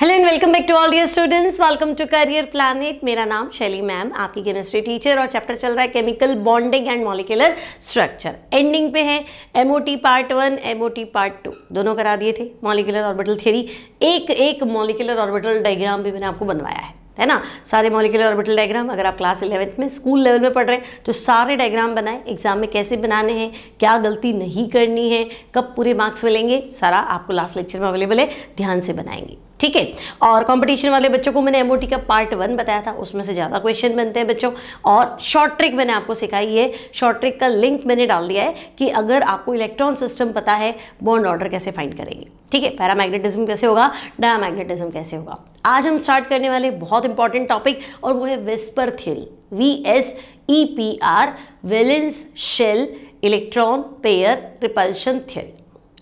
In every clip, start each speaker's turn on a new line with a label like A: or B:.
A: Hello and welcome back to all dear students, welcome to career planet. मेरा नाम शैली ma'am, आपकी chemistry teacher, और चैप्टर चल रहा है chemical bonding and molecular structure. Ending पे है एमओटी पार्ट 1, एमओटी पार्ट 2 दोनों करा दिए थे। मॉलिक्यूलर ऑर्बिटल थ्योरी, एक मॉलिक्यूलर ऑर्बिटल डायग्राम भी मैंने आपको बनवाया है ना। सारे मॉलिक्यूलर ऑर्बिटल डायग्राम अगर आप क्लास 11th में स्कूल लेवल में पढ़ रहे हैं तो सारे डायग्राम बनाए, एग्जाम में कैसे बनाने हैं, क्या गलती नहीं करनी है, कब पूरे मार्क्स मिलेंगे, सारा आपको लास्ट लेक्चर में अवेलेबल है, ध्यान से बनाएंगे, ठीक है। और कंपटीशन वाले बच्चों को मैंने एमओटी का पार्ट 1 बताया था, उसमें से ज़्यादा क्वेश्चन बनते हैं बच्चों। और शॉर्ट ट्रिक मैंने आपको सिखाई है, शॉर्ट ट्रिक का लिंक मैंने डाल दिया है कि अगर आपको इलेक्ट्रॉन सिस्टम पता है, बॉन्ड ऑर्डर कैसे फाइंड करेंगे, ठीक है, पैरामैग्नेटिज्म कैसे होगा, डायमैग्नेटिज्म कैसे होगा। आज हम स्टार्ट करने वाले बहुत इंपॉर्टेंट टॉपिक, और वो है VSEPR theory, VSEPR, valence shell electron pair repulsion theory.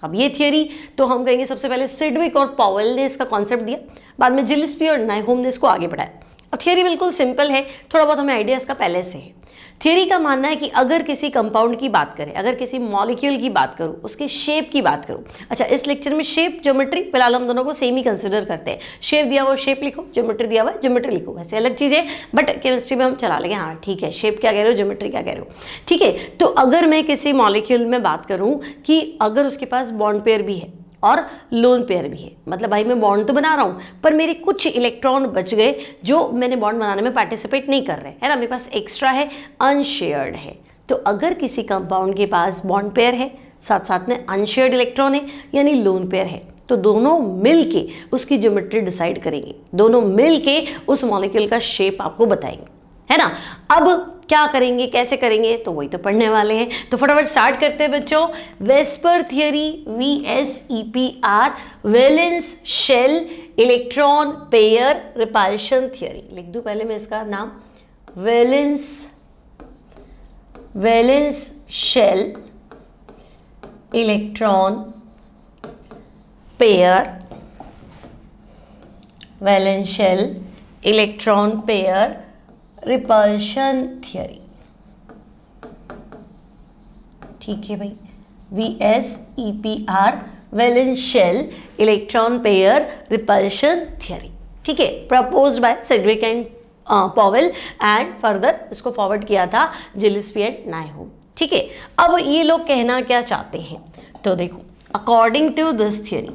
A: अब ये थियरी तो हम कहेंगे सबसे पहले सिडविक और पॉवेल ने इसका कॉन्सेप्ट दिया, बाद में जिलिस्पी और नाइहोम ने इसको आगे बढ़ाया। अब थियरी बिल्कुल सिंपल है, थोड़ा बहुत हमें आइडिया इसका पहले से है। थियरी का मानना है कि अगर किसी कंपाउंड की बात करें, अगर किसी मॉलिक्यूल की बात करूं, उसके शेप की बात करूं। अच्छा, इस लेक्चर में शेप ज्योमेट्री फिलहाल हम दोनों को सेम ही कंसिडर करते हैं। शेप दिया हुआ शेप लिखो, ज्योमेट्री दिया हुआ ज्योमेट्री लिखो, वैसे अलग चीज़ है, बट केमिस्ट्री में हम चला लेंगे। हाँ ठीक है, शेप क्या कह रहे हो, ज्योमेट्री क्या कह रहे हो, ठीक है। तो अगर मैं किसी मॉलिक्यूल में बात करूँ कि अगर उसके पास बॉन्ड पेयर भी है और लोन पेयर भी है, मतलब भाई मैं बॉन्ड तो बना रहा हूँ पर मेरे कुछ इलेक्ट्रॉन बच गए जो मैंने बॉन्ड बनाने में पार्टिसिपेट नहीं कर रहे, है ना, मेरे पास एक्स्ट्रा है, अनशेयर्ड है। तो अगर किसी कंपाउंड के पास बॉन्ड पेयर है, साथ साथ में अनशेयर्ड इलेक्ट्रॉन है, यानी लोन पेयर है, तो दोनों मिलके उसकी ज्योमेट्री डिसाइड करेंगे, दोनों मिलके उस मॉलिक्यूल का शेप आपको बताएंगे, है ना। अब क्या करेंगे, कैसे करेंगे, तो वही तो पढ़ने वाले हैं। तो फटाफट स्टार्ट करते हैं बच्चों। VSEPR theory, VSEPR, valence shell electron pair repulsion theory. लिख दूं पहले मैं इसका नाम, valence shell electron pair, valence shell electron pair repulsion theory, ठीक है भाई। VSEPR, valence shell electron pair repulsion theory, ठीक है, proposed by Sidgwick and Powell and further इसको फॉरवर्ड किया था जिलिस्पी एंड नाइहोम, ठीक है। अब ये लोग कहना क्या चाहते हैं, तो देखो, अकॉर्डिंग टू दिस थियरी,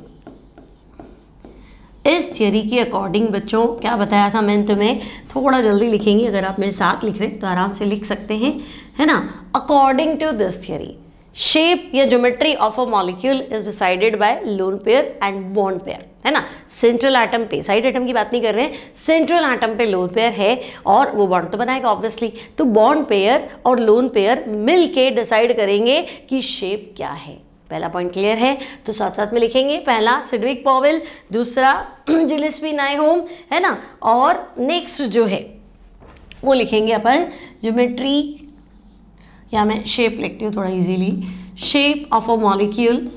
A: इस थियरी के अकॉर्डिंग बच्चों क्या बताया था मैंने तुम्हें, थोड़ा जल्दी लिखेंगे, अगर आप मेरे साथ लिख रहे हैं तो आराम से लिख सकते हैं, है ना। According to this theory, shape या geometry of a molecule is decided by lone pair and bond pair, है ना। सेंट्रल एटम पे, साइड एटम की बात नहीं कर रहे हैं, सेंट्रल एटम पे लोन पेयर है और वो बॉन्ड तो बनाएगा ऑब्वियसली, तो बॉन्ड पेयर और लोन पेयर मिलके डिसाइड करेंगे कि शेप क्या है। पहला पॉइंट क्लियर है, तो साथ साथ में लिखेंगे, पहला सिडविक पॉवेल, दूसरा जिलिस्पी नाइहोम, है ना, और नेक्स्ट जो है वो लिखेंगे अपन ज्योमेट्री, या मैं शेप लिखती हूँ थोड़ा easily, shape of a molecule,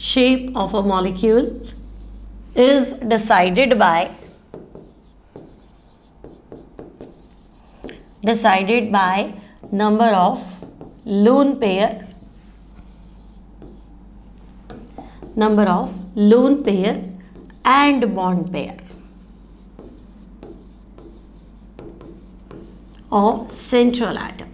A: shape of a molecule is decided by number of lone pair, number of lone pair and bond pair of central atom,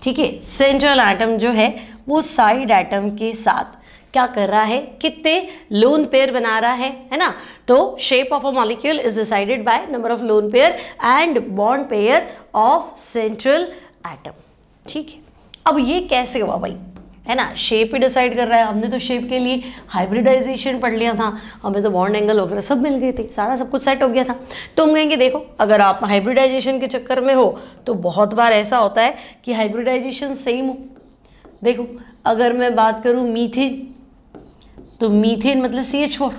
A: ठीक है। सेंट्रल एटम जो है वो साइड एटम के साथ क्या कर रहा है, कितने लोन पेयर बना रहा है ना। तो shape of a molecule is decided by number of loan pair and bond pair of central atom, ठीक है। अब ये कैसे हुआ भाई, है ना, शेप ही डिसाइड कर रहा है। हमने तो शेप के लिए हाइब्रिडाइजेशन पढ़ लिया था, हमें तो बॉन्ड एंगल वगैरह सब मिल गए थे, सारा सब कुछ सेट हो गया था। तो हम कहेंगे देखो, अगर आप हाइब्रिडाइजेशन के चक्कर में हो तो बहुत बार ऐसा होता है कि हाइब्रिडाइजेशन सेम हो। देखो, अगर मैं बात करूँ मीथेन, तो मीथेन मतलब CH4,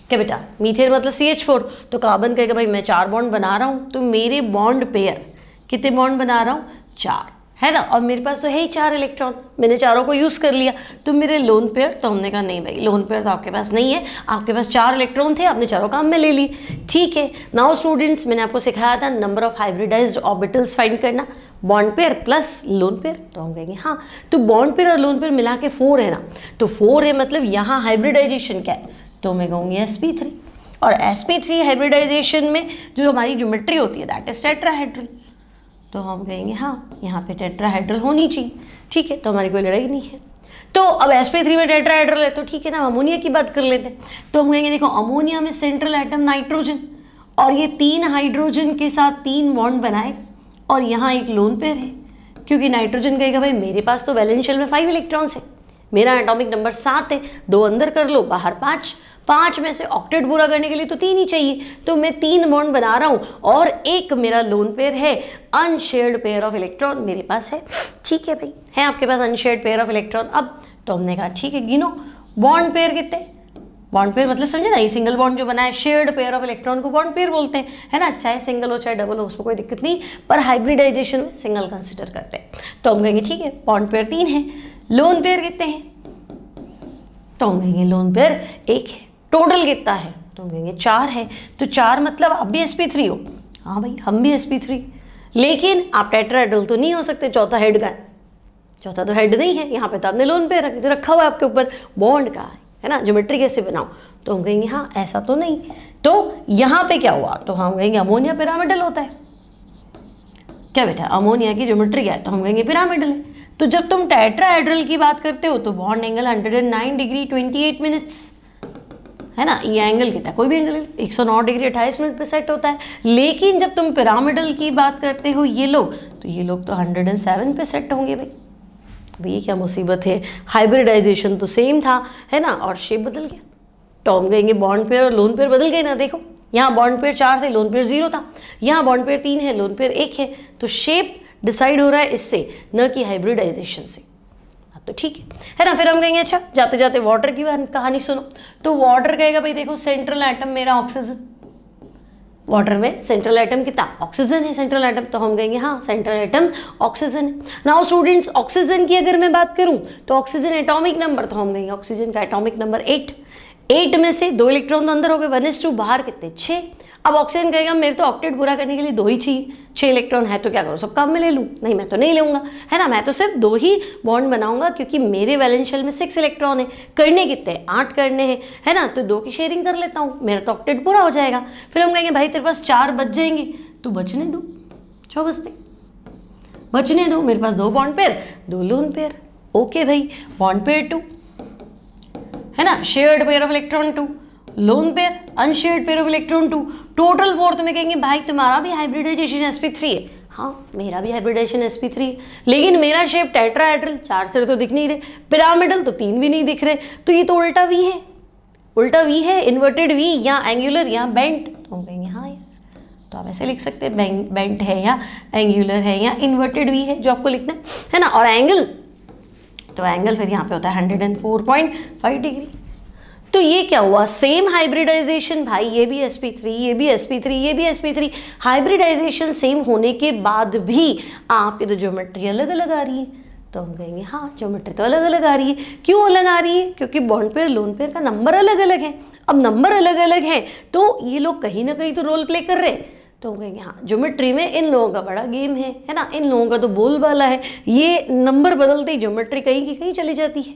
A: क्या बेटा, मीथेन मतलब CH4, तो कार्बन कहेगा भाई मैं 4 बॉन्ड बना रहा हूँ, तो मेरे बॉन्ड पेयर कितने बॉन्ड बना रहा हूँ, 4, है ना, और मेरे पास तो है ही 4 इलेक्ट्रॉन, मैंने चारों को यूज़ कर लिया, तो मेरे लोन पेयर, तो हमने कहा नहीं भाई लोन पेयर तो आपके पास नहीं है, आपके पास 4 इलेक्ट्रॉन थे, आपने चारों काम में ले ली। ठीक है, नाउ स्टूडेंट्स मैंने आपको सिखाया था number of hybridized orbitals find करना, bond pair plus lone pair, तो हम कहेंगे हाँ, तो बॉन्ड पेयर और लोन पेयर मिला के 4 है ना, तो 4 है मतलब यहाँ हाइब्रिडाइजेशन क्या है, तो मैं कहूँगी sp3, और sp3 हाइब्रिडाइजेशन में जो हमारी ज्योमेट्री होती है दैट इज टेट्राहेड्रल, तो हम कहेंगे हाँ यहाँ पे टेट्राहेड्रल होनी चाहिए। ठीक है, तो हमारी कोई लड़ाई नहीं है। तो अब sp3 में टेट्राहेड्रल है तो ठीक है ना, अमोनिया की बात कर लेते हैं। तो हम कहेंगे देखो अमोनिया में सेंट्रल एटम नाइट्रोजन, और ये 3 हाइड्रोजन के साथ 3 बॉन्ड बनाए, और यहाँ एक लोन पेयर है, क्योंकि नाइट्रोजन कहेगा भाई मेरे पास तो वैलेंस शेल में 5 इलेक्ट्रॉन्स है, मेरा एटॉमिक नंबर 7 है, 2 अंदर कर लो बाहर 5 में से ऑक्टेट पूरा करने के लिए तो 3 ही चाहिए, तो मैं 3 बॉन्ड बना रहा हूँ, और एक मेरा लोन पेयर है, अनशेयर्ड पेयर ऑफ इलेक्ट्रॉन मेरे पास है। ठीक है भाई, है आपके पास अनशेयर्ड पेयर ऑफ इलेक्ट्रॉन। अब तो हमने कहा ठीक है गिनो बॉन्ड पेयर कितने, बॉन्ड पेयर मतलब समझे ना, ये सिंगल बॉन्ड जो बना है शेयर्ड पेयर ऑफ इलेक्ट्रॉन को बॉन्ड पेयर बोलते हैं, है ना, चाहे सिंगल हो चाहे डबल हो उसमें कोई दिक्कत नहीं, पर हाइब्रिडाइजेशन में सिंगल कंसिडर करते हैं। तो हम कहेंगे ठीक है बॉन्ड पेयर 3 है, लोन पेयर कितने हैं, तो हम कहेंगे लोन पेयर 1 है, टोटल कितना है, तो हम कहेंगे 4 है, तो 4 मतलब आप भी sp3 हो, हाँ भाई हम भी sp3, लेकिन आप टेट्राहेड्रल तो नहीं हो सकते, चौथा हेड का है, चौथा तो हेड नहीं है, यहाँ पे तो आपने लोन पेयर रखा हुआ है आपके ऊपर, बॉन्ड का है ना, ज्योमेट्री कैसे बनाओ, तो हम कहेंगे हाँ ऐसा तो नहीं, तो यहाँ पे क्या हुआ, तो हम कहेंगे अमोनिया पिरामिडल होता है, क्या बेटा अमोनिया की ज्योमेट्री क्या है, तो हम कहेंगे पिरामिडल है। तो जब तुम टेट्राहेड्रल की बात करते हो तो बॉन्ड एंगल 109 डिग्री 28 मिनट्स, है ना, ये एंगल कितना, कोई भी एंगल 109 डिग्री 28 मिनट पे सेट होता है, लेकिन जब तुम पिरामिडल की बात करते हो ये लोग, तो ये लोग तो 107 पे सेट होंगे भाई। तो ये क्या मुसीबत है, हाइब्रिडाइजेशन तो सेम था, है ना, और शेप बदल गया, तो हम कहेंगे बॉन्ड पेयर और लोन पेयर बदल गए ना। देखो यहाँ बॉन्ड पेयर 4 थे, लोन पेयर 0 था, यहाँ बॉन्ड पेयर 3 है, लोन पेयर 1 है, तो शेप डिसाइड हो रहा है इससे, न कि हाइब्रिडाइजेशन से। तो ठीक है ना, फिर हम कहेंगे अच्छा जाते जाते वाटर की कहानी सुनो, तो वाटर कहेगा भाई देखो सेंट्रल एटम मेरा ऑक्सीजन, वाटर में सेंट्रल एटम कितना, ऑक्सीजन है सेंट्रल एटम, तो हम कहेंगे हाँ सेंट्रल एटम ऑक्सीजन है। नाउ स्टूडेंट्स ऑक्सीजन की अगर मैं बात करूं तो ऑक्सीजन एटॉमिक नंबर, तो हम कहेंगे ऑक्सीजन का एटॉमिक नंबर 8 में से 2 इलेक्ट्रॉन तो अंदर हो गए, 1s2, बाहर कितने 6। अब ऑक्सीजन कहेगा मेरे तो ऑक्टेट पूरा करने के लिए 2 ही चाहिए, 6 इलेक्ट्रॉन है तो क्या करूँ सब काम में ले लूँ, नहीं मैं तो नहीं लूँगा, है ना, मैं तो सिर्फ 2 ही बॉन्ड बनाऊंगा, क्योंकि मेरे वैलेंस शेल में 6 इलेक्ट्रॉन है, करने कितने 8 करने हैं, है ना, तो 2 की शेयरिंग कर लेता हूँ, मेरा तो ऑक्टेट पूरा हो जाएगा। फिर हम कहेंगे भाई तेरे पास 4 बच जाएंगे, तो बचने दो, 6 बचते बचने दो, मेरे पास 2 bond pair 2 lone pair, okay भाई, बॉन्ड पेयर 2, है ना, shared pair of electron 2, lone pair unshared pair of electron 2, total 4 में कहेंगे भाई तुम्हारा भी हाइब्रिडाइजेशन sp3 है, हाँ मेरा भी हाइब्रिडाइजेशन sp3 है, लेकिन मेरा शेप टेट्राहेड्रल, 4 सिरे तो दिख नहीं रहे, पिरामिडल तो 3 भी नहीं दिख रहे, तो ये तो उल्टा वी है, उल्टा वी है, इन्वर्टेड वी या एंगुलर या बेंट, तो हम कहेंगे हाँ यार, तो आप ऐसे लिख सकते हैं बेंट है या एंगुलर है या इन्वर्टेड वी है जो आपको लिखना है ना, और एंगल, तो एंगल फिर यहाँ पे होता है 104.5 डिग्री। तो ये क्या हुआ, सेम हाइब्रिडाइजेशन भाई, ये भी sp3 ये भी sp3 ये भी sp3, हाइब्रिडाइजेशन सेम होने के बाद भी आपकी तो ज्योमेट्री अलग अलग आ रही है, तो हम कहेंगे हाँ ज्योमेट्री तो अलग अलग आ रही है। क्यों अलग आ रही है, क्योंकि बॉन्ड पेयर लोन पेयर का नंबर अलग अलग है। अब नंबर अलग अलग है तो ये लोग कहीं ना कहीं तो रोल प्ले कर रहे हैं, तो हम कहेंगे हाँ ज्योमेट्री में इन लोगों का बड़ा गेम है ना, इन लोगों का तो बोलबाला है, ये नंबर बदलते ही ज्योमेट्री कहीं की कहीं चली जाती है।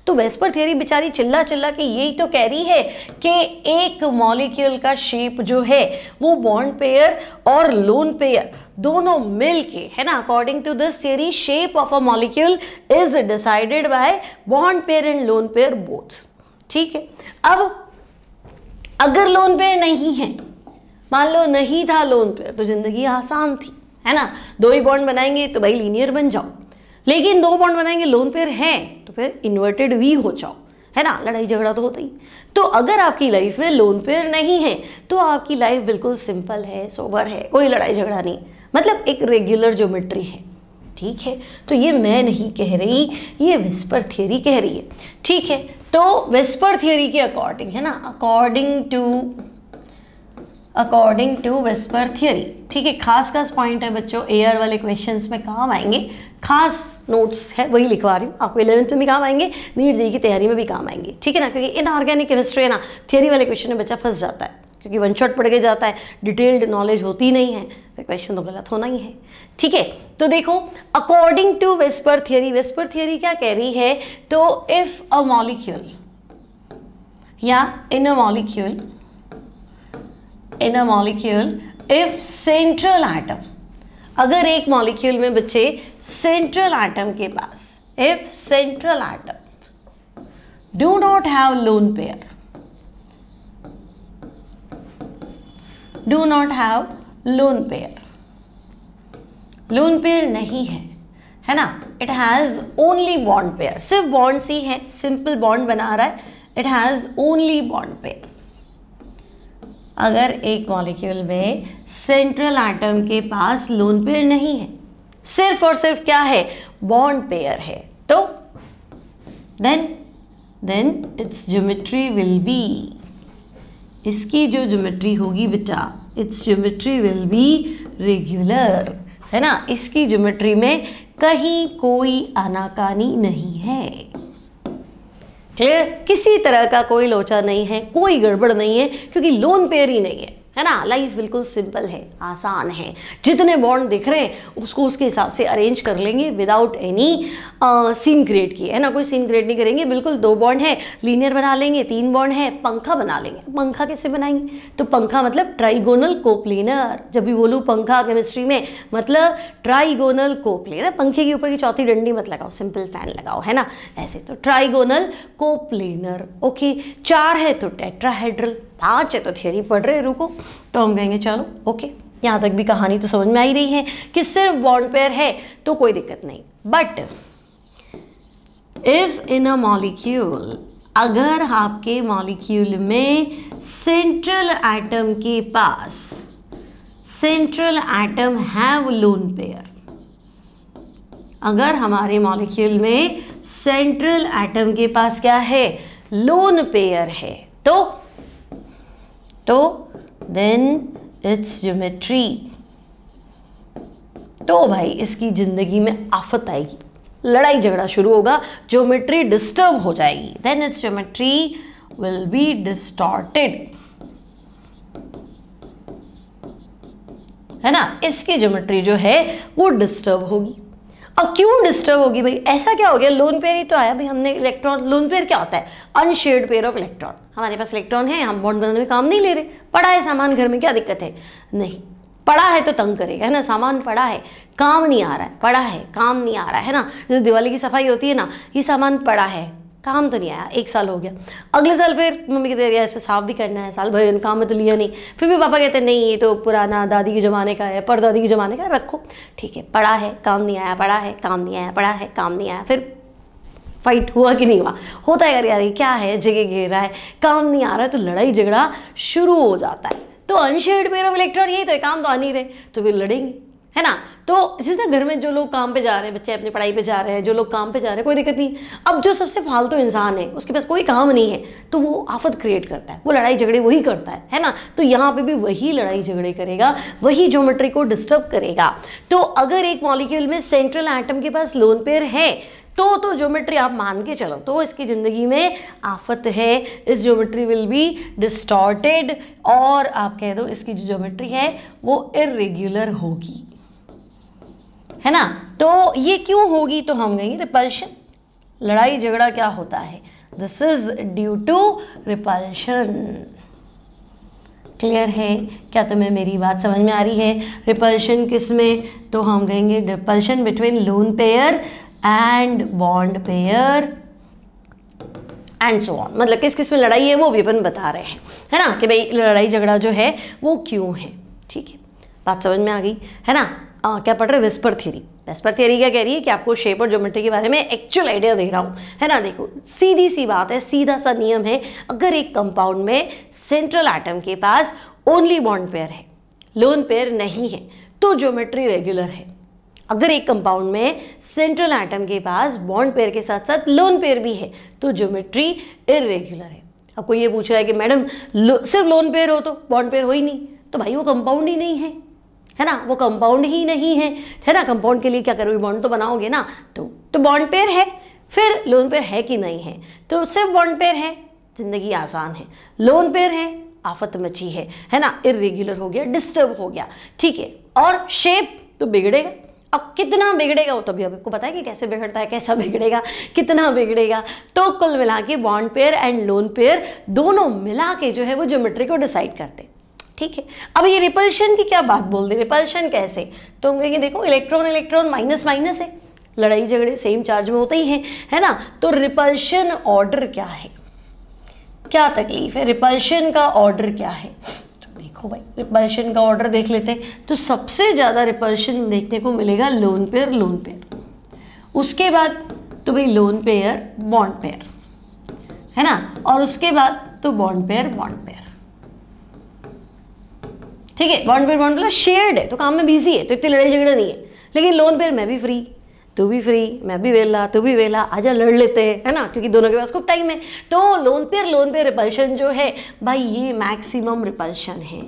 A: तो वेस्पर थियरी बेचारी चिल्ला चिल्ला के यही तो कह रही है कि एक मॉलिक्यूल का शेप जो है वो बॉन्ड पेयर और लोन पेयर दोनों मिलके, है ना, according to this theory shape of a molecule is decided by bond pair and lone pair both. ठीक है, अब अगर लोन पेयर नहीं है, मान लो नहीं था लोन पेयर, तो जिंदगी आसान थी, है ना, 2 ही बॉन्ड बनाएंगे तो भाई लीनियर बन जाओ, लेकिन 2 बॉन्ड बनाएंगे लोन पेयर हैं तो फिर इन्वर्टेड वी हो जाओ, है ना, लड़ाई झगड़ा तो होता ही। तो अगर आपकी लाइफ में लोन पेयर नहीं है तो आपकी लाइफ बिल्कुल सिंपल है, सोबर है, कोई लड़ाई झगड़ा नहीं, मतलब एक रेगुलर ज्योमेट्री है। ठीक है, तो ये मैं नहीं कह रही, ये वेस्पर थियरी कह रही है। ठीक है, तो वेस्पर थियरी के अकॉर्डिंग, है ना, according to according to VSEPR theory. ठीक है, खास खास पॉइंट है बच्चों, एयर वाले क्वेश्चंस में काम आएंगे, खास नोट्स है वही लिखवा रही हूँ, आपको 11th में भी काम आएंगे, नीट जेईई की तैयारी में भी काम आएंगे। ठीक है ना, क्योंकि इनऑर्गेनिक केमिस्ट्री है ना, थियरी वाले क्वेश्चन में बच्चा फंस जाता है, क्योंकि वन शॉट पढ़ के जाता है, डिटेल्ड नॉलेज होती नहीं है, तो क्वेश्चन तो गलत होना ही है। ठीक है, तो देखो according to VSEPR theory, VSEPR theory क्या कह रही है, तो इफ अ मॉलिक्यूल या in a molecule if central atom, अगर एक मॉलिक्यूल में बच्चे सेंट्रल एटम के पास, इफ central atom do not have lone pair, do not have lone pair, lone pair नहीं है ना, it has only bond pair, सिर्फ बॉन्ड्स ही है, सिंपल बॉन्ड बना रहा है, it has only bond pair. अगर एक मॉलिक्यूल में सेंट्रल एटम के पास लोन पेयर नहीं है, सिर्फ और सिर्फ क्या है, बॉन्ड पेयर है, तो then its geometry will be, इसकी जो ज्योमेट्री होगी बेटा, its geometry will be regular, है ना, इसकी ज्योमेट्री में कहीं कोई आनाकानी नहीं है। क्लियर, किसी तरह का कोई लोचा नहीं है, कोई गड़बड़ नहीं है, क्योंकि लोन पेयर ही नहीं है ना। लाइफ बिल्कुल सिंपल है, आसान है, जितने बॉन्ड दिख रहे हैं उसको उसके हिसाब से अरेंज कर लेंगे विदाउट एनी सीन क्रिएट किए, है ना, कोई सीन क्रिएट नहीं करेंगे, बिल्कुल 2 बॉन्ड है लीनियर बना लेंगे, 3 बॉन्ड है पंखा बना लेंगे। पंखा कैसे बनाएंगे, तो पंखा मतलब ट्राइगोनल कोप्लेनर, जब भी बोलूँ पंखा केमिस्ट्री में मतलब ट्राइगोनल कोप्लेनर, पंखे के ऊपर की चौथी डंडी मत लगाओ, सिंपल फैन लगाओ, है ना, ऐसे तो ट्राइगोनल कोप्लेनर। ओके, 4 है तो टेट्राहेड्रल, 5 है तो थियरी पढ़ रहे, रुको, तो हम कहेंगे चलो ओके, यहाँ तक भी कहानी तो समझ में आ ही रही है कि सिर्फ बॉन्ड पेयर है तो कोई दिक्कत नहीं। But if in a molecule, अगर आपके मॉलिक्यूल में सेंट्रल एटम के पास, central atom have lone pair, अगर हमारे मॉलिक्यूल में सेंट्रल एटम के पास क्या है, लोन पेयर है, तो देन इट्स ज्योमेट्री, तो भाई इसकी जिंदगी में आफत आएगी, लड़ाई झगड़ा शुरू होगा, ज्योमेट्री डिस्टर्ब हो जाएगी, then its geometry will be distorted, है ना, इसकी ज्योमेट्री जो है वो डिस्टर्ब होगी। अब क्यों डिस्टर्ब होगी भाई, ऐसा क्या हो गया, लोन पेयर ही तो आया भाई, हमने इलेक्ट्रॉन, लोन पेयर क्या होता है, अनशेयर्ड पेयर ऑफ इलेक्ट्रॉन, हमारे पास इलेक्ट्रॉन है, हम बॉन्ड बनाने में काम नहीं ले रहे, पड़ा है सामान घर में, क्या दिक्कत है, नहीं पड़ा है तो तंग करेगा, है ना, सामान पड़ा है, काम नहीं आ रहा है, पड़ा है काम नहीं आ रहा है ना, जैसे दिवाली की सफाई होती है ना, ये सामान पड़ा है, काम तो नहीं आया, 1 साल हो गया, अगले साल फिर मम्मी कहते हैं इसको साफ भी करना है, साल भर काम में तो लिया नहीं, फिर भी पापा कहते हैं नहीं ये तो पुराना दादी के ज़माने का है, परदादी के ज़माने का है, रखो, ठीक है, पड़ा है काम नहीं आया, पड़ा है काम नहीं आया, पड़ा है काम नहीं आया, फिर फाइट हुआ कि नहीं हुआ, होता है यार, ये क्या है, जगह घेर रहा है, काम नहीं आ रहा है, तो लड़ाई झगड़ा शुरू हो जाता है। तो अनशेयर्ड पेयर ऑफ इलेक्ट्रॉन यही तो है, काम तो आ नहीं रहे, तो फिर लड़ेंगे, है ना। तो जिस तरह घर में जो लोग काम पे जा रहे हैं, बच्चे अपनी पढ़ाई पे जा रहे हैं, जो लोग काम पे जा रहे हैं, कोई दिक्कत नहीं। अब जो सबसे फालतू इंसान है, उसके पास कोई काम नहीं है, तो वो आफत क्रिएट करता है, वो लड़ाई झगड़े वही करता है ना। तो यहाँ पे भी वही लड़ाई झगड़े करेगा, वही ज्योमेट्री को डिस्टर्ब करेगा। तो अगर एक मॉलिक्यूल में सेंट्रल एटम के पास लोन पेयर है, तो ज्योमेट्री आप मान के चलो, तो इसकी ज़िंदगी में आफत है, इस ज्योमेट्री विल बी डिस्टॉर्टेड, और आप कह दो इसकी जो ज्योमेट्री है वो इर्रेगुलर होगी, है ना। तो ये क्यों होगी, तो हम कहेंगे रिपल्शन, लड़ाई झगड़ा क्या होता है, this is due to repulsion. Clear है, क्या तुम्हें मेरी बात समझ में आ रही है। रिपल्शन किस में, तो हम कहेंगे repulsion between loan pair and bond pair and so on, मतलब किस किस में लड़ाई है वो भी अपन बता रहे हैं, है ना, कि भाई लड़ाई झगड़ा जो है वो क्यों है। ठीक है, बात समझ में आ गई, है ना। क्या पढ़ रहे हैं, वेस्पर थ्योरी। वेस्पर थ्योरी क्या कह रही है कि आपको शेप और ज्योमेट्री के बारे में एक्चुअल आइडिया दे रहा हूँ, है ना। देखो सीधी सी बात है, सीधा सा नियम है, अगर एक कंपाउंड में सेंट्रल एटम के पास ओनली बॉन्ड पेयर है, लोन पेयर नहीं है, तो ज्योमेट्री रेगुलर है। अगर एक कंपाउंड में सेंट्रल एटम के पास बॉन्ड पेयर के साथ साथ लोन पेयर भी है, तो ज्योमेट्री इर्रेगुलर है। अब कोई ये पूछ रहा है कि मैडम सिर्फ लोन पेयर हो तो बॉन्ड पेयर हो ही नहीं, तो भाई वो कंपाउंड ही नहीं है ना, वो कंपाउंड ही नहीं है ना। कंपाउंड के लिए क्या करोगे, बॉन्ड तो बनाओगे ना, तो बॉन्ड पेयर है। फिर लोन पेयर है कि नहीं है, तो सिर्फ बॉन्ड पेयर है, जिंदगी आसान है। लोन पेयर है, आफत मची है ना, इरेग्युलर हो गया, डिस्टर्ब हो गया, ठीक है। और शेप तो बिगड़ेगा। अब कितना बिगड़ेगा वो तो अभी आपको पता है कि कैसे बिगड़ता है, कैसा बिगड़ेगा, कितना बिगड़ेगा। तो कुल मिला के bond pair and lone pair दोनों मिला के जो है वो ज्योमेट्री को डिसाइड करते, ठीक है। अब ये रिपल्शन की क्या बात बोल दी, रिपल्शन कैसे, तो हम कहेंगे देखो इलेक्ट्रॉन इलेक्ट्रॉन माइनस माइनस है, लड़ाई झगड़े सेम चार्ज में होते ही हैं, है ना। तो रिपल्शन ऑर्डर क्या है, क्या तकलीफ है, रिपल्शन का ऑर्डर क्या है। तो देखो भाई रिपल्शन का ऑर्डर देख लेते हैं। तो सबसे ज़्यादा रिपल्शन देखने को मिलेगा लोन पेयर लोन पेयर, उसके बाद तो भाई लोन पेयर बॉन्ड पेयर, है ना, और उसके बाद तो बॉन्ड पेयर बॉन्ड पेयर, ठीक है। बॉन्ड पेयर शेयर्ड है तो काम में बिजी है तो इतनी लड़ाई झगड़ा नहीं है। लेकिन लोन पेयर मैं भी फ्री, तू भी फ्री, मैं भी वेला, तू भी वेला, आजा लड़ लेते हैं, है ना, क्योंकि दोनों के पास खूब टाइम है। तो लोन पेयर रिपल्शन जो है भाई ये मैक्सिमम रिपल्शन है,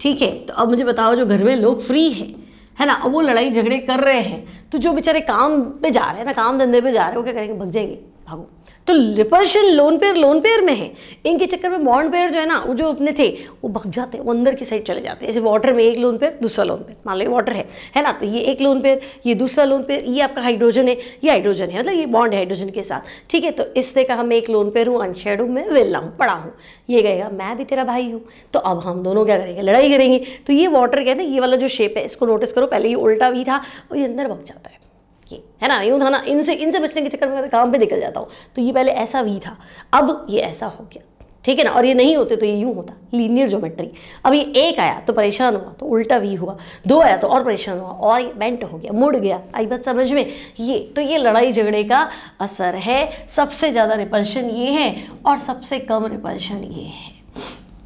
A: ठीक है। तो अब मुझे बताओ जो घर में लोग फ्री है ना, अब वो लड़ाई झगड़े कर रहे हैं, तो जो बेचारे काम पे जा रहे हैं ना, काम धंधे पे जा रहे हैं, वो क्या करेंगे, भग जाएंगे, भागो। तो रिपल्शन लोन पेयर में है। इनके चक्कर में बॉन्ड पेयर जो है ना, वो जो अपने थे वो भग जाते हैं, वो अंदर की साइड चले जाते हैं। जैसे वाटर में एक लोन पेयर दूसरा लोन पेयर, मान लो ये वाटर है ना, तो ये एक लोन पेयर, ये दूसरा लोन पेयर, ये आपका हाइड्रोजन है, ये हाइड्रोजन है, मतलब ये बॉन्ड है हाइड्रोजन के साथ, ठीक है। तो इससे कहा मैं एक लोन पेयर हूँ, अनशेयर्ड हूँ, मैं वेला हूँ, पड़ा हूँ। ये कहेगा मैं भी तेरा भाई हूँ, तो अब हम दोनों क्या करेंगे, लड़ाई करेंगे। तो ये वाटर क्या है ना, ये वाला जो शेप है इसको नोटिस करो, पहले ये उल्टा भी था और ये अंदर भग जाता है, ये है ना, यूँ था ना, इनसे बचने के चक्कर में काम पे निकल जाता हूँ। तो ये पहले ऐसा भी था, अब ये ऐसा हो गया, ठीक है ना। और ये नहीं होते तो ये यूँ होता, लीनियर ज्योमेट्री। अब ये एक आया तो परेशान हुआ तो उल्टा भी हुआ, दो आया तो और परेशान हुआ और ये बेंट हो गया, मुड़ गया। आई बात समझ में, ये लड़ाई झगड़े का असर है। सबसे ज़्यादा रिपल्शन ये है और सबसे कम रिपल्शन ये है,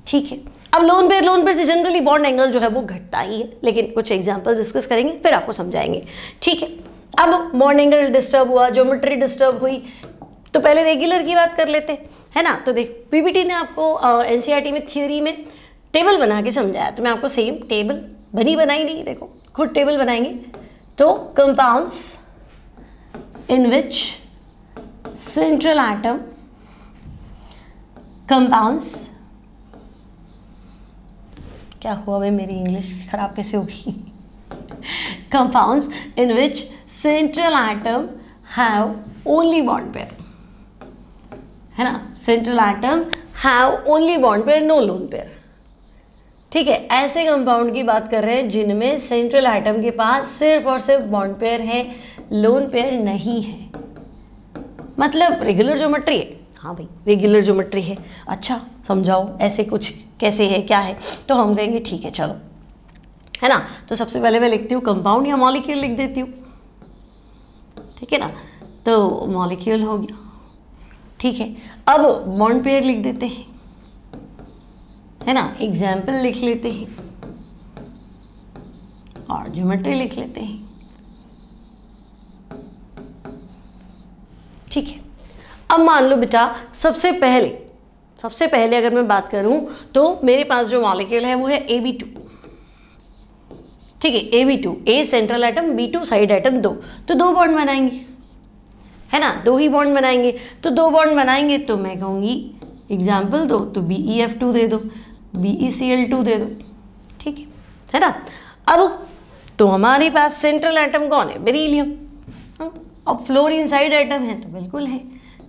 A: ठीक है। अब लोन पेयर से जनरली बॉन्ड एंगल जो है वो घटता ही है, लेकिन कुछ एग्जांपल्स डिस्कस करेंगे फिर आपको समझाएंगे, ठीक है। अब बॉन्ड एंगल डिस्टर्ब हुआ, ज्योमेट्री डिस्टर्ब हुई, तो पहले रेगुलर की बात कर लेते हैं, है ना। तो देख पीपीटी ने आपको एनसीईआरटी में थ्योरी में टेबल बना के समझाया, तो मैं आपको सेम टेबल बनाई नहीं, देखो खुद टेबल बनाएंगे। तो compounds in which central atom, compounds, क्या हुआ भाई मेरी इंग्लिश खराब कैसे होगी compounds in which central atom have only bond pair, है ना, central atom have only bond pair, no lone pair, ठीक है। ऐसे कंपाउंड की बात कर रहे हैं जिनमें सेंट्रल एटम के पास सिर्फ और सिर्फ बॉन्ड पेयर है, लोन पेयर नहीं है, मतलब रेगुलर ज्योमेट्री है। हाँ भाई रेगुलर ज्योमेट्री है, अच्छा समझाओ ऐसे कुछ कैसे है क्या है, तो हम कहेंगे ठीक है चलो, है ना। तो सबसे पहले मैं लिखती हूँ कंपाउंड या मॉलिक्यूल लिख देती हूँ, ठीक है ना। तो मॉलिक्यूल हो गया, ठीक है। अब बॉन्ड पेयर लिख देते हैं, है ना, एग्जाम्पल लिख लेते हैं और ज्योमेट्री लिख लेते हैं, ठीक है। अब मान लो बेटा सबसे पहले अगर मैं बात करूं तो मेरे पास जो मॉलिक्यूल है वो है Ab2, ठीक है। Ab2, A central atom, B2 side atom, दो, तो दो बॉन्ड बनाएंगे, है ना, दो ही बॉन्ड बनाएंगे। तो दो बॉन्ड बनाएंगे तो मैं कहूँगी एग्जाम्पल दो, तो BeF2 दे दो, BeCl2 दे दो, ठीक है ना। अब तो हमारे पास सेंट्रल एटम कौन है, बेरिलियम। अब फ्लोरीन साइड एटम है तो बिल्कुल है,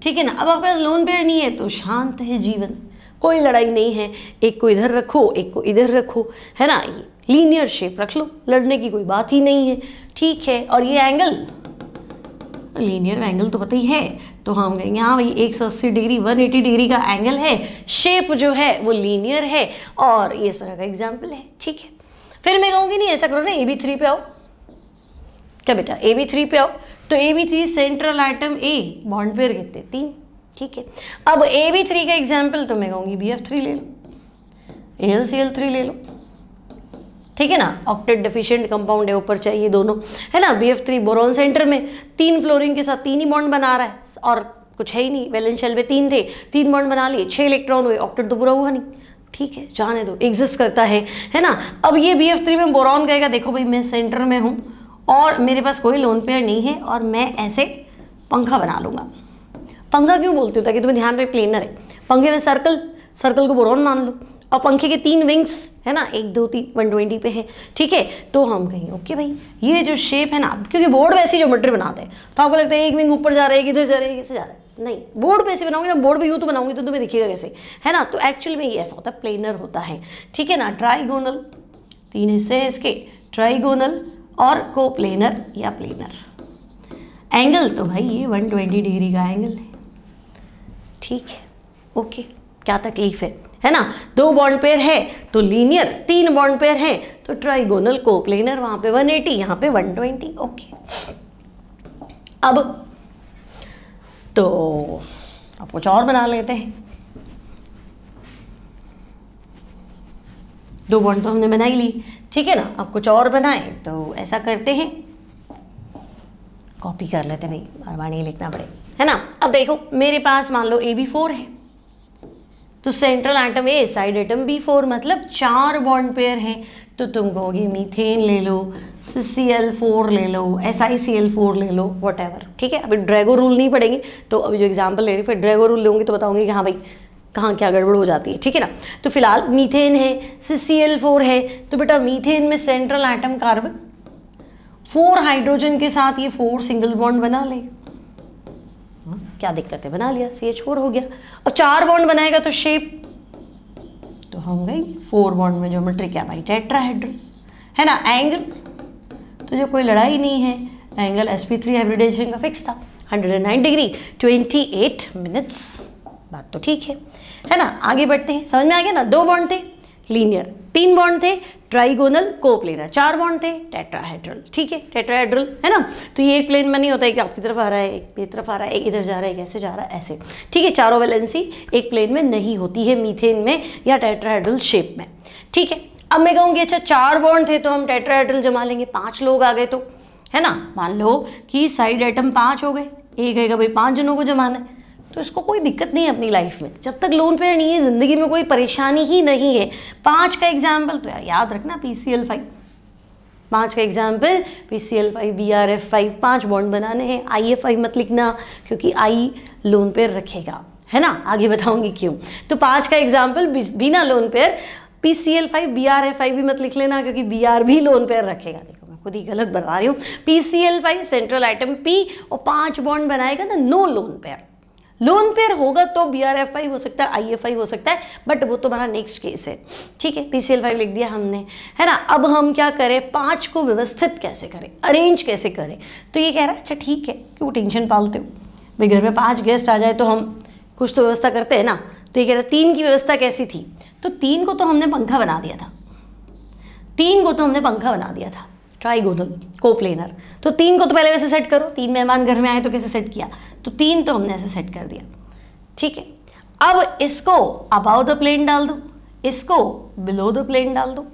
A: ठीक है ना। अब आपके पास लोन पेयर नहीं है तो शांत है जीवन, कोई लड़ाई नहीं है, एक को इधर रखो एक को इधर रखो, है ना, ये लीनियर शेप रख लो, लड़ने की कोई बात ही नहीं है, ठीक है। और ये एंगल लीनियर एंगल तो पता ही है, तो हम कहेंगे हाँ भाई 180 डिग्री 180 डिग्री का एंगल है, शेप जो है वो लीनियर है और ये तरह का एग्जाम्पल है, ठीक है। फिर मैं कहूँगी नहीं ऐसा करो ना, AB3 पे आओ, क्या बेटा AB3 पे आओ, तो AB3 central atom A, bond pair कितने 3, ठीक है। अब AB3 का एग्जाम्पल तो मैं कहूँगी BF3 ले लो, AlCl3 ले लो, ठीक है ना। ऑक्टेट डेफिशिएंट कंपाउंड है, ऊपर चाहिए दोनों, है ना। BF3 बोरॉन सेंटर में 3 फ्लोरीन के साथ 3 ही बॉन्ड बना रहा है और कुछ है ही नहीं, वैलेंस शेल में 3 थे, 3 बॉन्ड बना लिए, 6 इलेक्ट्रॉन हुए, ऑक्टेट तो पूरा हुआ नहीं, ठीक है, जाने दो, एग्जिस्ट करता है ना। अब ये BF3 में बोरॉन कहेगा देखो भाई मैं सेंटर में हूँ और मेरे पास कोई लोन पेयर नहीं है और मैं ऐसे पंखा बना लूँगा। पंखा क्यों बोलती हूँ, ताकि तुम्हें ध्यान में प्लेनर है, पंखे में सर्कल को बोरॉन मान लो, और पंखे के 3 विंग्स है ना, 1 2 3 120 पे है, ठीक है। तो हम कहेंगे ओके भाई ये जो शेप है ना, क्योंकि बोर्ड वैसी ज्योमेट्री बनाते हैं तो आपको लगता है एक विंग ऊपर जा रहा है, एक इधर जा रहा है, कैसे जा रहा है, नहीं, बोर्ड पे ऐसे बनाऊंगी ना, बोर्ड पे यूँ तो बनाऊंगी तो तुम्हें दिखेगा कैसे, है ना। तो एक्चुअली में ये ऐसा होता है, प्लेनर होता है, ठीक है ना। ट्राइगोनल 3 हिस्से हैं इसके, ट्राइगोनल और कोप्लेनर या प्लेनर। एंगल तो भाई ये 120 डिग्री का एंगल है, ठीक है, ओके, क्या तकलीफ है ना। 2 बॉन्ड पेयर है तो लीनियर, 3 बॉन्ड पेयर है तो ट्राइगोनल कोप्लेनर, वहां पे 180 यहाँ पे 120, ओके। अब कुछ और बना लेते हैं। 2 बॉन्ड तो हमने बना ही ली, ठीक है ना। अब कुछ और बनाए तो ऐसा करते हैं, कॉपी कर लेते हैं भाई, बार बार नहीं लिखना पड़े, है ना। अब देखो मेरे पास मान लो AB4 है तो central atom A, side atom B4, मतलब 4 बॉन्ड पेयर हैं। तो तुम कहोगे मीथेन ले लो, CCl4 ले लो, SiCl4 ले लो, व्हाटएवर, ठीक है। अभी ड्रैगो रूल नहीं पढ़ेंगे, तो अभी जो एग्जांपल ले रही फिर ड्रैगो रूल लूँगी तो बताऊंगी कि हाँ भाई कहाँ क्या गड़बड़ हो जाती है, ठीक है ना। तो फिलहाल मीथेन है, CCl4 है, तो बेटा मीथेन में सेंट्रल एटम कार्बन, 4 हाइड्रोजन के साथ ये 4 सिंगल बॉन्ड बना लेगा, क्या दिक्कत है, बना लिया, CH4 हो गया। अब 4 बॉन्ड बनाएगा तो शेप, तो हम गई 4 बॉन्ड में ज्योमेट्री क्या भाई, टेट्राहेड्रल, है ना। एंगल तो जो कोई लड़ाई नहीं है, एंगल sp3 हाइब्रिडेशन का फिक्स था, 109 डिग्री 28 मिनट्स, बात तो ठीक है ना। आगे बढ़ते हैं, समझ में आ गया ना। 2 बॉन्ड थे लीनियर, 3 बॉन्ड थे ट्राइगोनल कोप्लेनर, 4 बॉन्ड थे टेट्राहेड्रल, ठीक है, टेट्राहेड्रल, है ना। तो ये एक प्लेन में नहीं होता है कि आपकी तरफ आ रहा है, एक तरफ आ रहा है, एक इधर जा रहा है, कैसे जा रहा है, ऐसे, ठीक है। चारों वैलेंसी एक प्लेन में नहीं होती है मीथेन में या टेट्राहेड्रल शेप में, ठीक है। अब मैं कहूँगी अच्छा 4 बॉन्ड थे तो हम टेट्राहेड्रल जमा लेंगे, 5 लोग आ गए तो, है ना। मान लो कि साइड आइटम 5 हो गए, एक है भाई 5 जनों को जमाना है, तो इसको कोई दिक्कत नहीं है अपनी लाइफ में, जब तक लोन पेयर नहीं है ज़िंदगी में कोई परेशानी ही नहीं है। 5 का एग्जाम्पल तो याद रखना, PCl5, 5 का एग्जाम्पल PCl5 BrF5, 5 बॉन्ड बनाने हैं। IF5 मत लिखना क्योंकि I लोन पेयर रखेगा, है ना, आगे बताऊंगी क्यों। तो 5 का एग्जाम्पल बिना लोन पेयर, PCl5 BrF5 भी मत लिख लेना क्योंकि Br भी लोन पेयर रखेगा। देखो मैं खुद ही गलत बता रही हूँ, PCl5 सेंट्रल आइटम P और 5 बॉन्ड बनाएगा ना, no lone pair. Lone pair होगा तो BrF5 हो सकता है, IF5 हो सकता है, बट वो तो हमारा नेक्स्ट केस है, ठीक है। PCl5 लिख दिया हमने, है ना। अब हम क्या करें, 5 को व्यवस्थित कैसे करें, अरेंज कैसे करें। तो ये कह रहा है अच्छा ठीक है, क्यों टेंशन पालते हो भाई, घर में 5 गेस्ट आ जाए तो हम कुछ तो व्यवस्था करते हैं ना। तो ये कह रहा है 3 की व्यवस्था कैसी थी, तो 3 को तो हमने पंखा बना दिया था, 3 को तो हमने पंखा बना दिया था, ट्राइगोनल कोप्लेनर। तो 3 को तो पहले वैसे सेट करो, 3 मेहमान घर में आए तो कैसे सेट किया, तो 3 तो हमने ऐसे सेट कर दिया, ठीक है। अब इसको अबाव द प्लेन डाल दो, इसको बिलो द प्लेन डाल दो,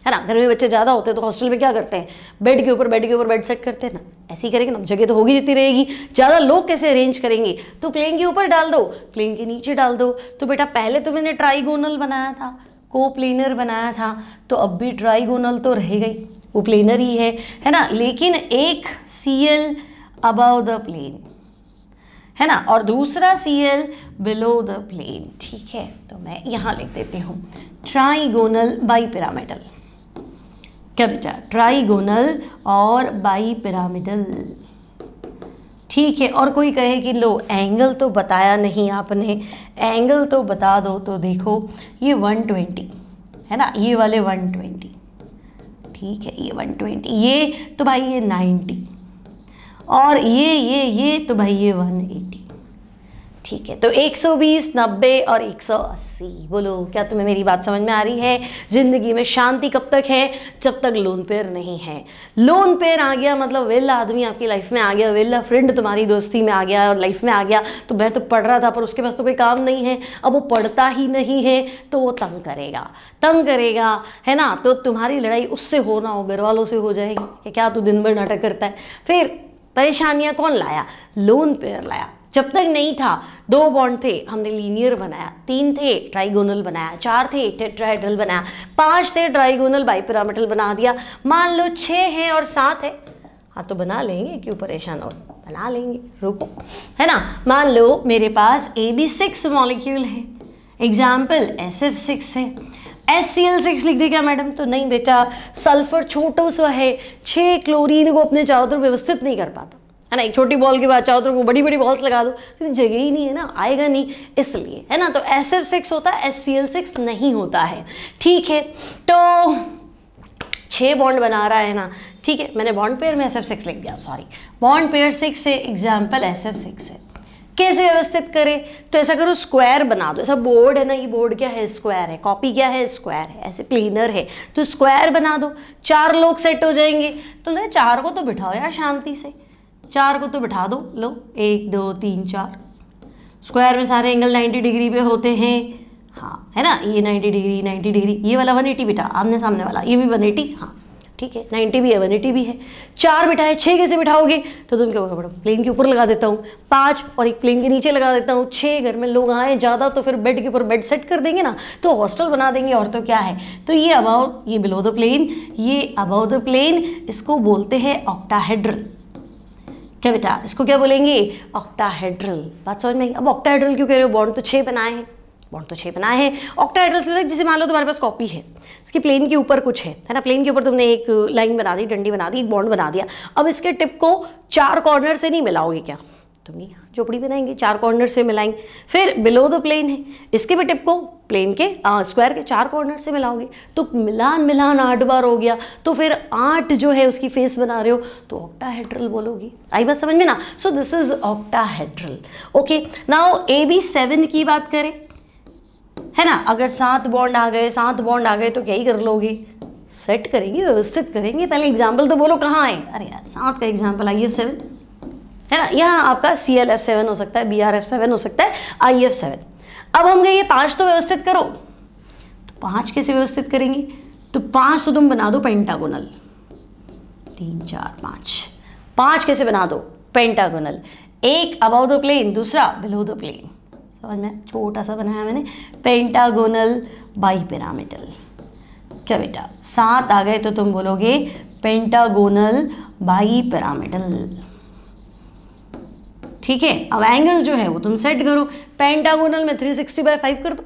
A: है ना। घर में बच्चे ज़्यादा होते हैं तो हॉस्टल में क्या करते हैं, बेड के ऊपर बेड सेट करते हैं ना, ऐसे ही करेंगे ना, जगह तो होगी जितनी रहेगी, ज़्यादा लोग कैसे अरेंज करेंगे, तो प्लेन के ऊपर डाल दो, प्लेन के नीचे डाल दो। तो बेटा पहले तो मैंने ट्राइगोनल बनाया था, कोप्लेनर बनाया था, तो अब भी ट्राइगोनल तो रहेगा ही, वो प्लेनर ही है ना, लेकिन एक Cl अबाव द प्लेन, है ना, और दूसरा Cl बिलो द प्लेन, ठीक है। तो मैं यहाँ लिख देती हूँ ट्राइगोनल बाई पिरामिडल, क्या बेटा, ट्राइगोनल और बाई पिरामिडल, ठीक है। और कोई कहे कि लो एंगल तो बताया नहीं आपने, एंगल तो बता दो, तो देखो ये 120 है ना, ये वाले 120, ठीक है, ये 120, ये तो भाई ये 90, और ये तो भाई ये 180, ठीक है। तो 120, 90 और 180, बोलो क्या तुम्हें मेरी बात समझ में आ रही है। जिंदगी में शांति कब तक है, जब तक लोन पेयर नहीं है। लोन पेयर आ गया मतलब वेला आदमी आपकी लाइफ में आ गया, वेला फ्रेंड तुम्हारी दोस्ती में आ गया और लाइफ में आ गया। तो मैं तो पढ़ रहा था पर उसके पास तो कोई काम नहीं है, अब वो पढ़ता ही नहीं है तो वो तंग करेगा, है ना। तो तुम्हारी लड़ाई उससे हो ना हो, घर वालों से हो जाएगी कि क्या तू दिन भर नाटक करता है। फिर परेशानियाँ कौन लाया, लोन पेयर लाया, जब तक नहीं था 2 बॉन्ड थे हमने लीनियर बनाया, 3 थे ट्राइगोनल बनाया, 4 थे टेट्राहेड्रल बनाया, 5 थे ट्राइगोनल बाइपिरामिडल बना दिया। मान लो 6 हैं और 7 है, हाँ तो बना लेंगे, क्यों परेशान हो, बना लेंगे, रुको, है ना। मान लो मेरे पास AB6 मॉलिक्यूल है, एग्जाम्पल SF6 है, HCl6 लिख दे क्या मैडम? तो नहीं बेटा, सल्फर छोटा सा है, 6 क्लोरीन को अपने चारों तरफ व्यवस्थित नहीं कर पाता, है ना। एक छोटी बॉल के बाद चारों तरफ वो बड़ी बड़ी बॉल्स लगा दो तो जगह ही नहीं है ना, आएगा नहीं, इसलिए, है ना। तो SF6 होता है, HCl6 नहीं होता है, ठीक है। तो 6 बॉन्ड बना रहा है ना, ठीक है, मैंने बॉन्ड पेयर में SF6 लिख दिया, सॉरी, बॉन्ड पेयर 6 से, एग्जाम्पल SF6 है। कैसे व्यवस्थित करें? तो ऐसा करो, स्क्वायर बना दो, ऐसा बोर्ड है ना, ये बोर्ड क्या है? स्क्वायर है, कॉपी क्या है? स्क्वायर है, ऐसे प्लेनर है, तो स्क्वायर बना दो, 4 लोग सेट हो जाएंगे। तो 4 को तो बिठाओ यार शांति से, 4 को तो बिठा दो, लो 1 2 3 4, स्क्वायर में सारे एंगल 90 डिग्री पे होते हैं, हाँ, है ना, ये 90 डिग्री 90 डिग्री, ये वाला 180 बिठा, आमने सामने वाला ये भी 180, हाँ ठीक है, 90 भी है 180 भी है। 4 बिठाए, 6 कैसे बिठाओगे? तो तुम क्या होगा, प्लेन के ऊपर लगा देता हूँ 5 और एक प्लेन के नीचे लगा देता हूँ 6। घर में लोग आए ज़्यादा तो फिर बेड के ऊपर बेड सेट कर देंगे ना, तो हॉस्टल बना देंगे, और तो क्या है। तो ये अबाउट, ये बिलो द प्लेन, ये अबाउट द प्लेन, इसको बोलते हैं ऑक्टाहेड्रल। क्या बेटा, इसको क्या बोलेंगे? ऑक्टाहेड्रल। बात समझ में आई? अब ऑक्टाहेड्रल क्यों कह रहे हो? बॉन्ड तो 6 बनाए हैं, बॉन्ड तो 6 बनाए हैं। ऑक्टाहेड्रल से जैसे मान लो तुम्हारे पास कॉपी है, इसके प्लेन के ऊपर कुछ है ना, प्लेन के ऊपर तुमने एक लाइन बना दी, डंडी बना दी, एक बॉन्ड बना दिया। अब इसके टिप को 4 कॉर्नर से नहीं मिलाओगे क्या? तुम यहाँ झोपड़ी बनाएंगे, 4 कॉर्नर से मिलाएंगे। फिर बिलो द प्लेन है, इसके भी टिप को प्लेन के स्क्वायर के 4 कॉर्नर से मिलाओगे, तो मिलान 8 बार हो गया, तो फिर 8 जो है उसकी फेस बना रहे हो, तो ऑक्टाहेड्रल बोलोगे। आई बात समझ में ना? So this is octahedral. Okay, now AB7 की बात करें, है ना, अगर 7 बॉन्ड आ गए, 7 बॉन्ड आ गए तो क्या ही कर लोगे? सेट करेंगे, व्यवस्थित करेंगे। पहले एग्जाम्पल तो बोलो कहाँ है? अरे यार 7 का एग्जाम्पल IF7 है ना, यहाँ आपका CLF7 हो सकता है, BRF7 हो सकता है, IF7। अब हम गए ये 5 तो व्यवस्थित करो, तो 5 कैसे व्यवस्थित करेंगे? तो 5 तो तुम बना दो पेंटागोनल, 3 4 5, 5 कैसे बना दो? पेंटागोनल, एक अबाउट द प्लेन, दूसरा बिलो द प्लेन। समझ में? छोटा सा बनाया मैंने, पेंटागोनल बाइपिरामिडल। क्या बेटा, 7 आ गए तो तुम बोलोगे पेंटागोनल बाइपिरामिडल, ठीक है। अब एंगल जो है वो तुम सेट करो, पेंटागोनल में 360/5 कर दो,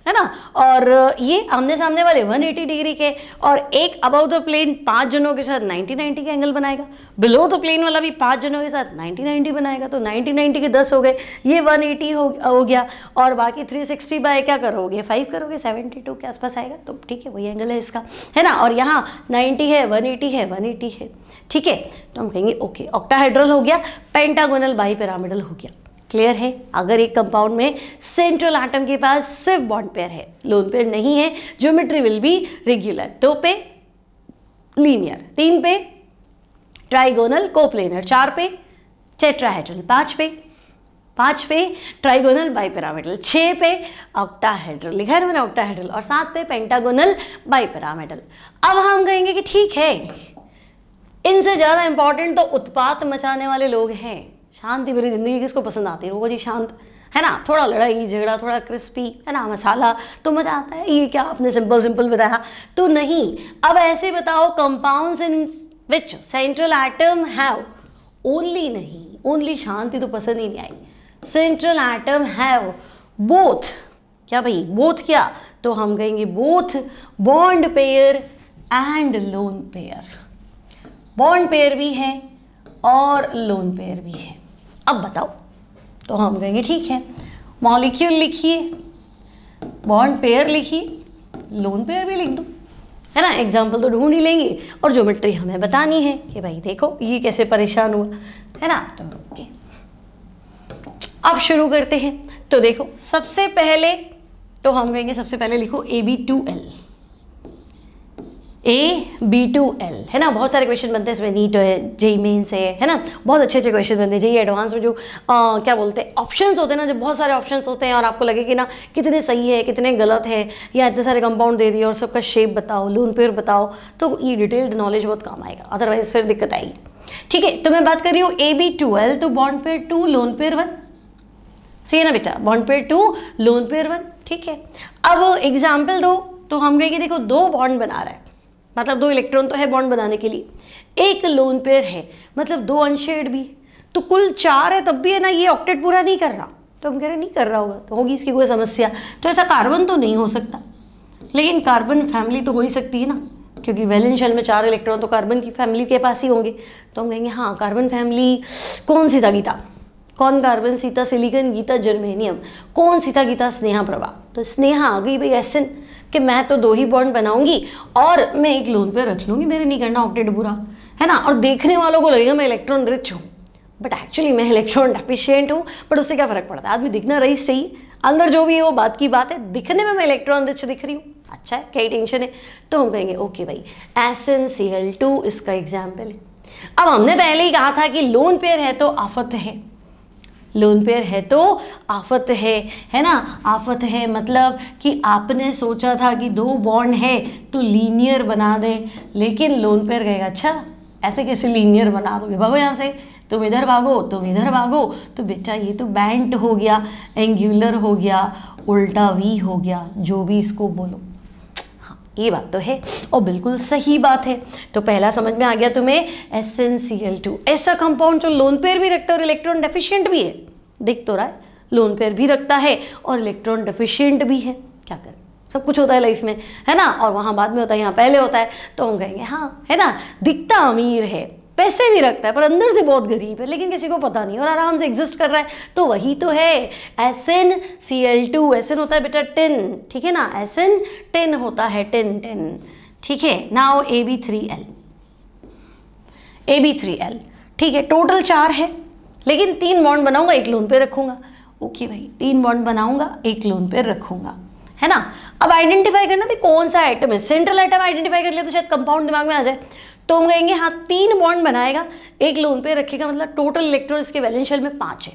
A: है ना, और ये आमने सामने वाले 180 डिग्री के, और एक अबाउट द प्लेन 5 जनों के साथ 90-90 के एंगल बनाएगा, बिलो द प्लेन वाला भी 5 जनों के साथ 90-90 बनाएगा, तो 90-90 के 10 हो गए, ये 180 हो गया, और बाकी 360 बाय क्या करोगे? 5 करोगे, 72 के आसपास आएगा, तो ठीक है, वही एंगल है इसका, है ना। और यहाँ 90 है, 180 है, 180 है, ठीक है। तो हम कहेंगे ओके, ऑक्टाहेड्रल हो गया, पेंटागोनल बाइपिरामिडल हो गया। क्लियर है? अगर एक कंपाउंड में सेंट्रल एटम के पास सिर्फ बॉन्ड पेयर है, लोन पेयर नहीं है, ज्योमेट्री विल बी रेगुलर। 2 पे लीनियर, 3 पे ट्राइगोनल कोप्लेनर, 4 पे टेट्राहेड्रल, 5 पे ट्राइगोनल बाइपिरामिडल, 6 पे ऑक्टाहेड्रल, लिखा है मैंने ऑक्टाहेड्रल, और 7 पे पेंटागोनल बाइपिरामिडल। अब हम कहेंगे कि ठीक है, इनसे ज़्यादा इंपॉर्टेंट तो उत्पात मचाने वाले लोग हैं। शांति भरी जिंदगी किसको पसंद आती है? वो जी शांत, है ना, थोड़ा लड़ाई झगड़ा, थोड़ा क्रिस्पी, है ना, मसाला, तो मजा आता है। ये क्या आपने सिंपल बताया? तो नहीं, अब ऐसे बताओ, compounds in which central atom have only, नहीं ओनली शांति तो पसंद ही नहीं आई, सेंट्रल एटम हैव बोथ, क्या भाई बोथ, क्या? तो हम कहेंगे both bond pair and lone pair, bond pair भी है और लोन पेयर भी है। अब बताओ, तो हम कहेंगे ठीक है, मॉलिक्यूल लिखिए, बॉन्ड पेयर लिखिए, लोन पेयर भी लिख दो, है ना। एग्जाम्पल तो ढूंढ ही लेंगे, और ज्योमेट्री हमें बतानी है कि भाई देखो ये कैसे परेशान हुआ, है ना। तो ओके, अब शुरू करते हैं। तो देखो, सबसे पहले तो हम कहेंगे, सबसे पहले लिखो AB2L, AB2L, है ना। बहुत सारे क्वेश्चन बनते हैं इसमें, नीट है, जेईई मेंस है ना, बहुत अच्छे क्वेश्चन बनते हैं। जेईई एडवांस में जो क्या बोलते हैं ऑप्शंस होते हैं ना, जब बहुत सारे ऑप्शंस होते हैं और आपको लगे कि ना कितने सही है कितने गलत है, या इतने सारे कंपाउंड दे दिए और सबका शेप बताओ, लोन पेयर बताओ, तो ये डिटेल्ड नॉलेज बहुत काम आएगा, अदरवाइज फिर दिक्कत आएगी। ठीक है, तो मैं बात कर रही हूँ AB2L, तो बॉन्ड पेयर 2, लोन पेयर 1, सही है ना बेटा, बॉन्ड पेयर 2 लोन पेयर 1, ठीक है। अब एग्जाम्पल दो तो हम कहेंगे देखो 2 बॉन्ड बना रहा है, मतलब 2 इलेक्ट्रॉन तो है बॉन्ड बनाने के लिए, एक लोन पेयर है मतलब 2 अनशेयर्ड भी, तो कुल 4 है तब भी है ना ये ऑक्टेट पूरा नहीं कर रहा। तो हम कह रहे नहीं कर रहा होगा तो होगी इसकी कोई समस्या, तो ऐसा कार्बन तो नहीं हो सकता, लेकिन कार्बन फैमिली तो हो ही सकती है ना, क्योंकि वैलेंस शेल में 4 इलेक्ट्रॉन तो कार्बन की फैमिली के पास ही होंगे। तो हम कहेंगे हाँ कार्बन फैमिली कौन सी था गीता, कौन कार्बन सी था, सिलिकॉन गीता जर्मेनियम, कौन सी था गीता, स्नेहा प्रभा। तो स्नेहा आ गई भाई एसन कि मैं तो 2 ही बॉन्ड बनाऊंगी और मैं एक लोन पे रख लूंगी, मेरे नहीं करना ऑक्टेट बुरा, है ना। और देखने वालों को लगेगा मैं इलेक्ट्रॉन रिच हूँ, बट एक्चुअली मैं इलेक्ट्रॉन डेफिशिएंट हूँ। बट उससे क्या फ़र्क पड़ता है, आदमी दिखना रही सही, अंदर जो भी है वो बात की बात है, दिखने में मैं इलेक्ट्रॉन रिच दिख रही हूँ, अच्छा है, क्या टेंशन है। तो हम कहेंगे ओके भाई SnCl2 इसका एग्जाम्पल है। अब हमने पहले ही कहा था कि लोन पेयर है तो आफत है, लोन पेयर है तो आफत है ना। आफत है मतलब कि आपने सोचा था कि 2 बॉन्ड है तो लीनियर बना दे, लेकिन लोन पेयर कहेगा अच्छा ऐसे कैसे लीनियर बना दोगे, भागो यहाँ से, तुम इधर भागो तुम इधर भागो। तो बेटा ये तो बैंट हो गया, एंगुलर हो गया, उल्टा वी हो गया, जो भी इसको बोलो, हाँ ये बात तो है और बिल्कुल सही बात है। तो पहला समझ में आ गया तुम्हें SnCl2 ऐसा कंपाउंड जो लोन पेयर भी रखता है और इलेक्ट्रॉन डेफिशिएंट भी है, दिख तो रहा है लोन पेयर भी रखता है और इलेक्ट्रॉन डेफिशिएंट भी है, क्या करें सब कुछ होता है लाइफ में, है ना, और वहाँ बाद में होता है यहाँ पहले होता है। तो हम कहेंगे हाँ है ना, दिखता अमीर है, पैसे भी रखता है पर अंदर से बहुत गरीब है, लेकिन किसी को पता नहीं और आराम से एग्जिस्ट कर रहा है, तो वही तो है SnCl2। SN होता है बेटा 10, ठीक है ना, SN 10 होता है 10, ठीक है। नाउ AB3L, AB3L, ठीक है, टोटल 4 है लेकिन 3 बॉन्ड बनाऊंगा, एक लोन पे रखूंगा, ओके भाई 3 बॉन्ड बनाऊंगा, एक लोन पे रखूंगा, है ना। अब आइडेंटिफाई करना भी कौन सा आइटम है, सेंट्रल आइटम आइडेंटिफाई कर लिया तो शायद कंपाउंड दिमाग में आ जाए। तो हम कहेंगे हाँ 3 बॉन्ड बनाएगा, एक लोन पे रखेगा, मतलब टोटल इलेक्ट्रॉन इसके वैलेंस शेल में 5 है।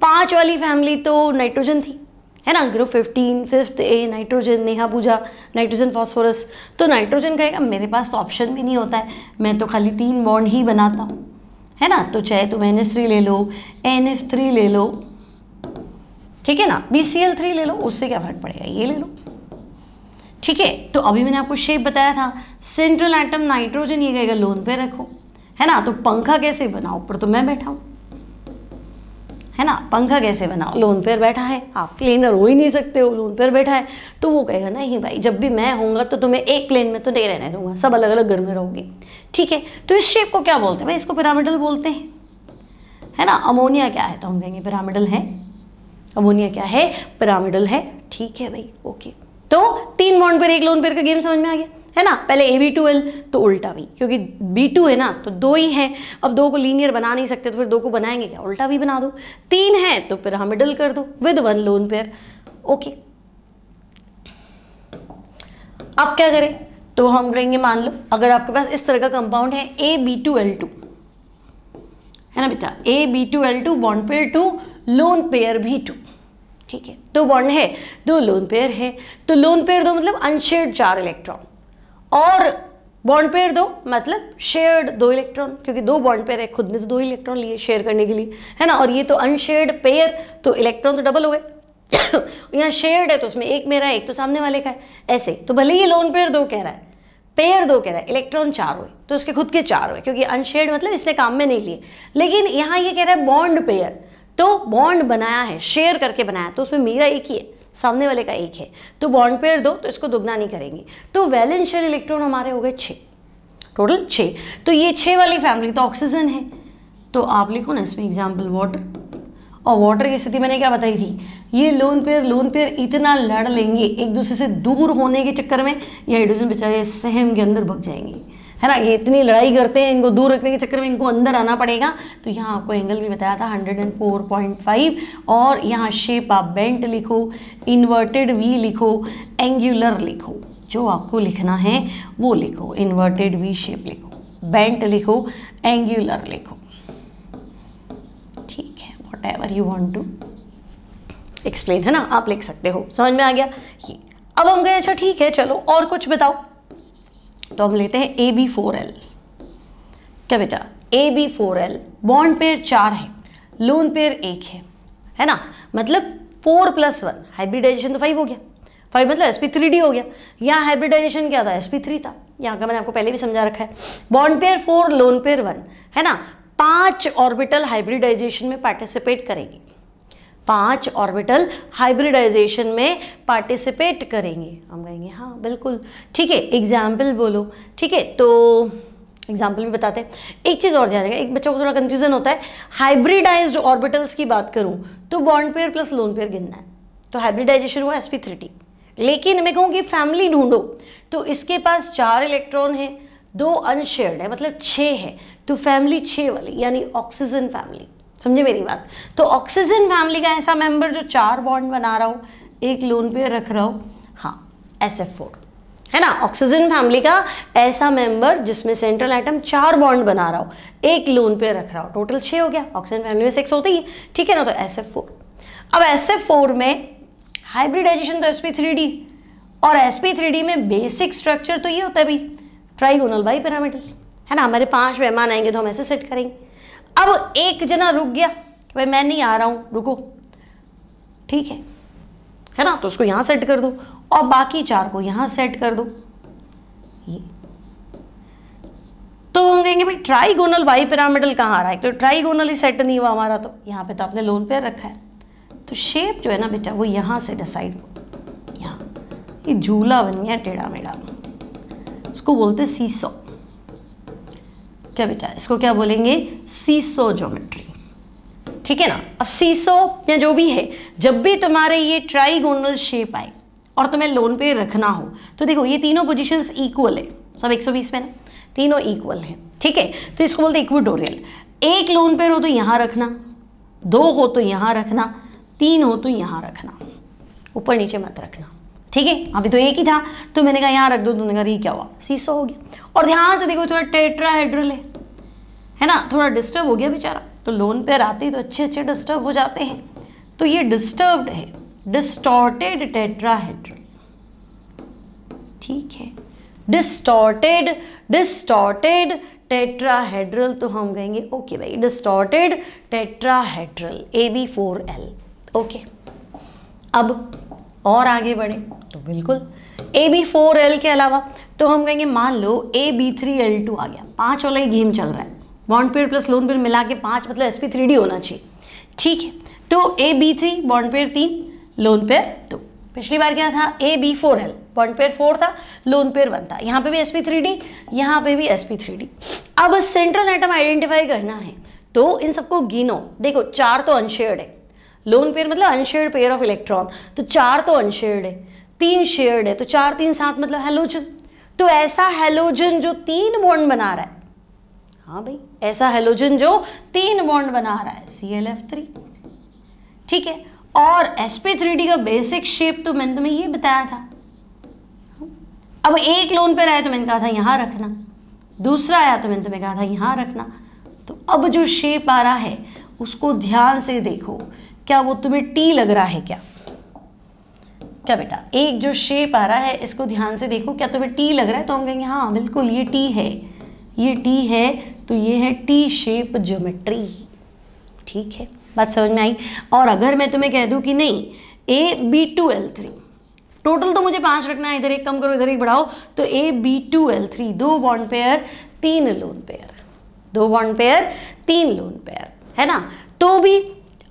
A: 5 वाली फैमिली तो नाइट्रोजन थी, है ना, group 15 5th A nitrogen, Neha Pooja nitrogen phosphorus. तो नाइट्रोजन कहेगा मेरे पास तो ऑप्शन भी नहीं होता है, मैं तो खाली 3 बॉन्ड ही बनाता हूँ, है ना। तो चाहे तुम NH3 ले लो, NF3 ले लो, ठीक है ना, BCl3 ले लो, उससे क्या फर्क पड़ेगा, ये ले लो, ठीक है। तो अभी मैंने आपको शेप बताया था, सेंट्रल एटम नाइट्रोजन, ये कहेगा लोन पे रखो, है ना। तो पंखा कैसे बनाओ, ऊपर तो मैं बैठा हूँ, है ना, पंखा कैसे बनाओ, लोन पेयर बैठा है, आप क्लीनर हो ही नहीं सकते हो, लोन पेयर बैठा है। तो वो कहेगा नहीं भाई जब भी मैं होऊंगा तो तुम्हें एक प्लेन में तो नहीं रहने दूंगा, सब अलग अलग घर में रहोगे, ठीक है। तो इस शेप को क्या बोलते हैं भाई, इसको पिरामिडल बोलते हैं, है ना। अमोनिया क्या है, तो हम कहेंगे पिरामिडल है, अमोनिया क्या है, पिरामिडल है, ठीक है भाई, ओके। तो 3 बॉन्ड पर एक लोन पेयर का गेम समझ में आ गया, है ना। पहले AB2L तो उल्टा भी, क्योंकि B2 है ना तो 2 ही है, अब 2 को लीनियर बना नहीं सकते तो फिर 2 को बनाएंगे क्या, उल्टा भी बना दो। 3 है तो पिरामिडल कर दो विद 1 लोन पेयर, ओके। अब क्या करें, तो हम करेंगे मान लो अगर आपके पास इस तरह का कंपाउंड है AB2L2, है ना बेटा, AB2L2 bond pair 2 lone pair भी 2, ठीक है। 2 बॉन्ड है 2 लोन पेयर है, तो लोन पेयर 2 मतलब अनशेयर्ड 4 इलेक्ट्रॉन और बॉन्ड पेयर 2 मतलब शेयर्ड 2 इलेक्ट्रॉन, क्योंकि 2 बॉन्ड पेयर है, खुद ने तो 2 इलेक्ट्रॉन लिए शेयर करने के लिए, है ना। और ये तो अनशेयर्ड पेयर, तो इलेक्ट्रॉन तो डबल हो गए यहाँ शेयर्ड है तो उसमें एक मेरा है, एक तो सामने वाले का है, ऐसे। तो भले ही लोन पेयर 2 कह रहा है, पेयर 2 कह रहा है, इलेक्ट्रॉन 4 हुए तो उसके खुद के 4 हुए, क्योंकि अनशेयर्ड मतलब इसने काम में नहीं लिए। लेकिन यहाँ ये कह रहा है बॉन्ड पेयर, तो बॉन्ड बनाया है, शेयर करके बनाया, तो उसमें मेरा एक ही है, सामने वाले का एक है, तो बॉन्ड पेयर 2 तो इसको दुगना नहीं करेंगे। तो वैलेंस शेल इलेक्ट्रॉन हमारे हो गए 6, टोटल 6। तो ये 6 वाली फैमिली तो ऑक्सीजन है, तो आप लिखो ना इसमें एग्जाम्पल वाटर, और वाटर की स्थिति मैंने क्या बताई थी, ये लोन पेयर इतना लड़ लेंगे एक दूसरे से दूर होने के चक्कर में, ये हाइड्रोजन बेचारे सहम के अंदर भग जाएंगे, है ना। ये इतनी लड़ाई करते हैं, इनको दूर रखने के चक्कर में इनको अंदर आना पड़ेगा। तो यहाँ आपको एंगल भी बताया था 104.5, और यहाँ शेप आप बेंट लिखो, इन्वर्टेड वी लिखो, एंगुलर लिखो, जो आपको लिखना है वो लिखो, इन्वर्टेड वी शेप लिखो, बेंट लिखो, एंगुलर लिखो, ठीक है, whatever you want to explain, है ना, आप लिख सकते हो। समझ में आ गया ये। अब हम गए अच्छा ठीक है चलो और कुछ बताओ, तो हम लेते हैं AB4L, क्या बेटा, AB4L बॉन्ड पेयर 4 है, लोन पेयर 1 है ना, मतलब 4 + 1 हाइब्रिडाइजेशन तो 5 हो गया, 5 मतलब sp3d हो गया। यहाँ हाइब्रिडाइजेशन क्या था, sp3 था। यहाँ का मैंने आपको पहले भी समझा रखा है। बॉन्ड पेयर 4 लोन पेयर 1 है ना, 5 ऑर्बिटल हाइब्रिडाइजेशन में पार्टिसिपेट करेंगे, 5 ऑर्बिटल हाइब्रिडाइजेशन में पार्टिसिपेट करेंगे। हम कहेंगे हाँ बिल्कुल ठीक है, एग्जाम्पल बोलो। ठीक है, तो एग्जाम्पल भी बताते हैं। एक चीज़ और ध्यान रखिएगा, एक बच्चों को थोड़ा कंफ्यूजन होता है, हाइब्रिडाइज्ड ऑर्बिटल्स की बात करूं तो bond pair plus lone pair गिनना है, तो हाइब्रिडाइजेशन हुआ sp3d। लेकिन मैं कहूँ कि फैमिली ढूंढो तो इसके पास 4 इलेक्ट्रॉन है, 2 अनशेयर्ड है, मतलब 6 है, तो फैमिली 6 वाली यानी ऑक्सीजन फैमिली। समझे मेरी बात? तो ऑक्सीजन फैमिली का ऐसा मेंबर जो 4 बॉन्ड बना रहा हो, एक लोन पेयर रख रहा हो, हाँ SF4 है ना। ऑक्सीजन फैमिली का ऐसा मेंबर जिसमें सेंट्रल एटम 4 बॉन्ड बना रहा हो, एक लोन पेयर रख रहा हो, टोटल 6 हो गया। ऑक्सीजन फैमिली में 6 होते ही, ठीक है ना, तो SF4। अब SF4 में हाइब्रिडाइजेशन तो sp3d, और sp3d में बेसिक स्ट्रक्चर तो ये होता है भाई ट्राइगोनल बाइपिरामिडल, है ना। हमारे 5 मेहमान आएंगे तो हम ऐसे सेट करेंगे। अब एक जना रुक गया, भाई मैं नहीं आ रहा हूँ, रुको, ठीक है ना, तो उसको यहाँ सेट कर दो और बाकी 4 को यहाँ सेट कर दो। ये तो हम कहेंगे भाई ट्राइगोनल बाइपिरामिडल कहाँ आ रहा है, तो ट्राइगोनल ही सेट नहीं हुआ हमारा, तो यहाँ पे तो आपने लोन पेयर रखा है, तो शेप जो है ना बेटा वो यहाँ से डिसाइड हो, यहाँ ये झूला बन गया टेढ़ा मेढ़ा, इसको बोलते सीसो। क्या बेटा, इसको क्या बोलेंगे, सीसो ज्योमेट्री, ठीक है ना। अब सीसो या जो भी है, जब भी तुम्हारे ये ट्राइगोनल शेप आए और तुम्हें लोन पेयर रखना हो, तो देखो ये तीनों पोजीशंस इक्वल है, सब 120 में ना, तीनों इक्वल है, ठीक है, तो इसको बोलते इक्विटोरियल। एक लोन पेयर हो तो यहाँ रखना, 2 हो तो यहाँ रखना, 3 हो तो यहाँ रखना, ऊपर नीचे मत रखना, ठीक है। अभी तो एक ही था तो मैंने कहा यहाँ रख दो, तुमने कहा ये क्या हुआ, सीसो हो गया। और ध्यान से देखो थोड़ा टेट्राहेड्रल है ना, थोड़ा डिस्टर्ब हो गया बेचारा, तो लोन पेयर आते ही तो अच्छे अच्छे डिस्टर्ब हो जाते हैं, तो ये डिस्टर्ब्ड है, डिस्टॉर्टेड टेट्राहेड्रल, ठीक है, डिस्टॉर्टेड टेट्राहेड्रल, तो हम कहेंगे ओके भाई डिस्टॉर्टेड टेट्राहेड्रल AB4L, ओके। अब और आगे बढ़े तो बिल्कुल AB4L के अलावा तो हम कहेंगे मान लो AB3L2 आ गया, 5 वाला ही गेम चल रहा है, bond pair plus lone pair मिला के 5 मतलब sp3d होना चाहिए, ठीक है। तो AB3 bond pair 3 lone pair 2, पिछली बार क्या था AB4L बॉन्ड पेयर 4 था, लोन पेयर 1 था, यहाँ पे भी sp3d, यहाँ पे भी sp3d। अब सेंट्रल एटम आइडेंटिफाई करना है तो इन सबको गिनो, देखो 4 तो अनशेयर्ड है, लोन पेयर मतलब अनशेयर्ड पेयर ऑफ इलेक्ट्रॉन, तो 4 तो अनशेयर्ड है, 3 शेयर्ड है, तो 4 3 7 मतलब हेलोजन, तो ऐसा हेलोजन जो 3 बॉन्ड बना रहा है, हाँ भाई ऐसा हेलोजन जो 3 बॉन्ड बना रहा है ClF3, ठीक है। और sp3d का बेसिक शेप तो मैंने तुम्हें ये बताया था। अब एक लोन पेयर आया तो मैंने कहा था यहाँ रखना, दूसरा आया तो मैंने तुम्हें कहा था यहाँ रखना, तो अब जो शेप आ रहा है उसको ध्यान से देखो, क्या वो तुम्हें T लग रहा है क्या बेटा, एक जो शेप आ रहा है इसको ध्यान से देखो, क्या तुम्हें T लग रहा है, तो हम कहेंगे हाँ बिल्कुल ये T है, ये T है, तो ये है T शेप ज्योमेट्री, ठीक है, बात समझ में आई। और अगर मैं तुम्हें कह दूं कि नहीं AB2L3, टोटल तो मुझे 5 रखना है, इधर एक कम करो इधर एक बढ़ाओ, तो AB2L3 2 bond pair 3 lone pair, 2 bond pair 3 loan pair, है ना। तो भी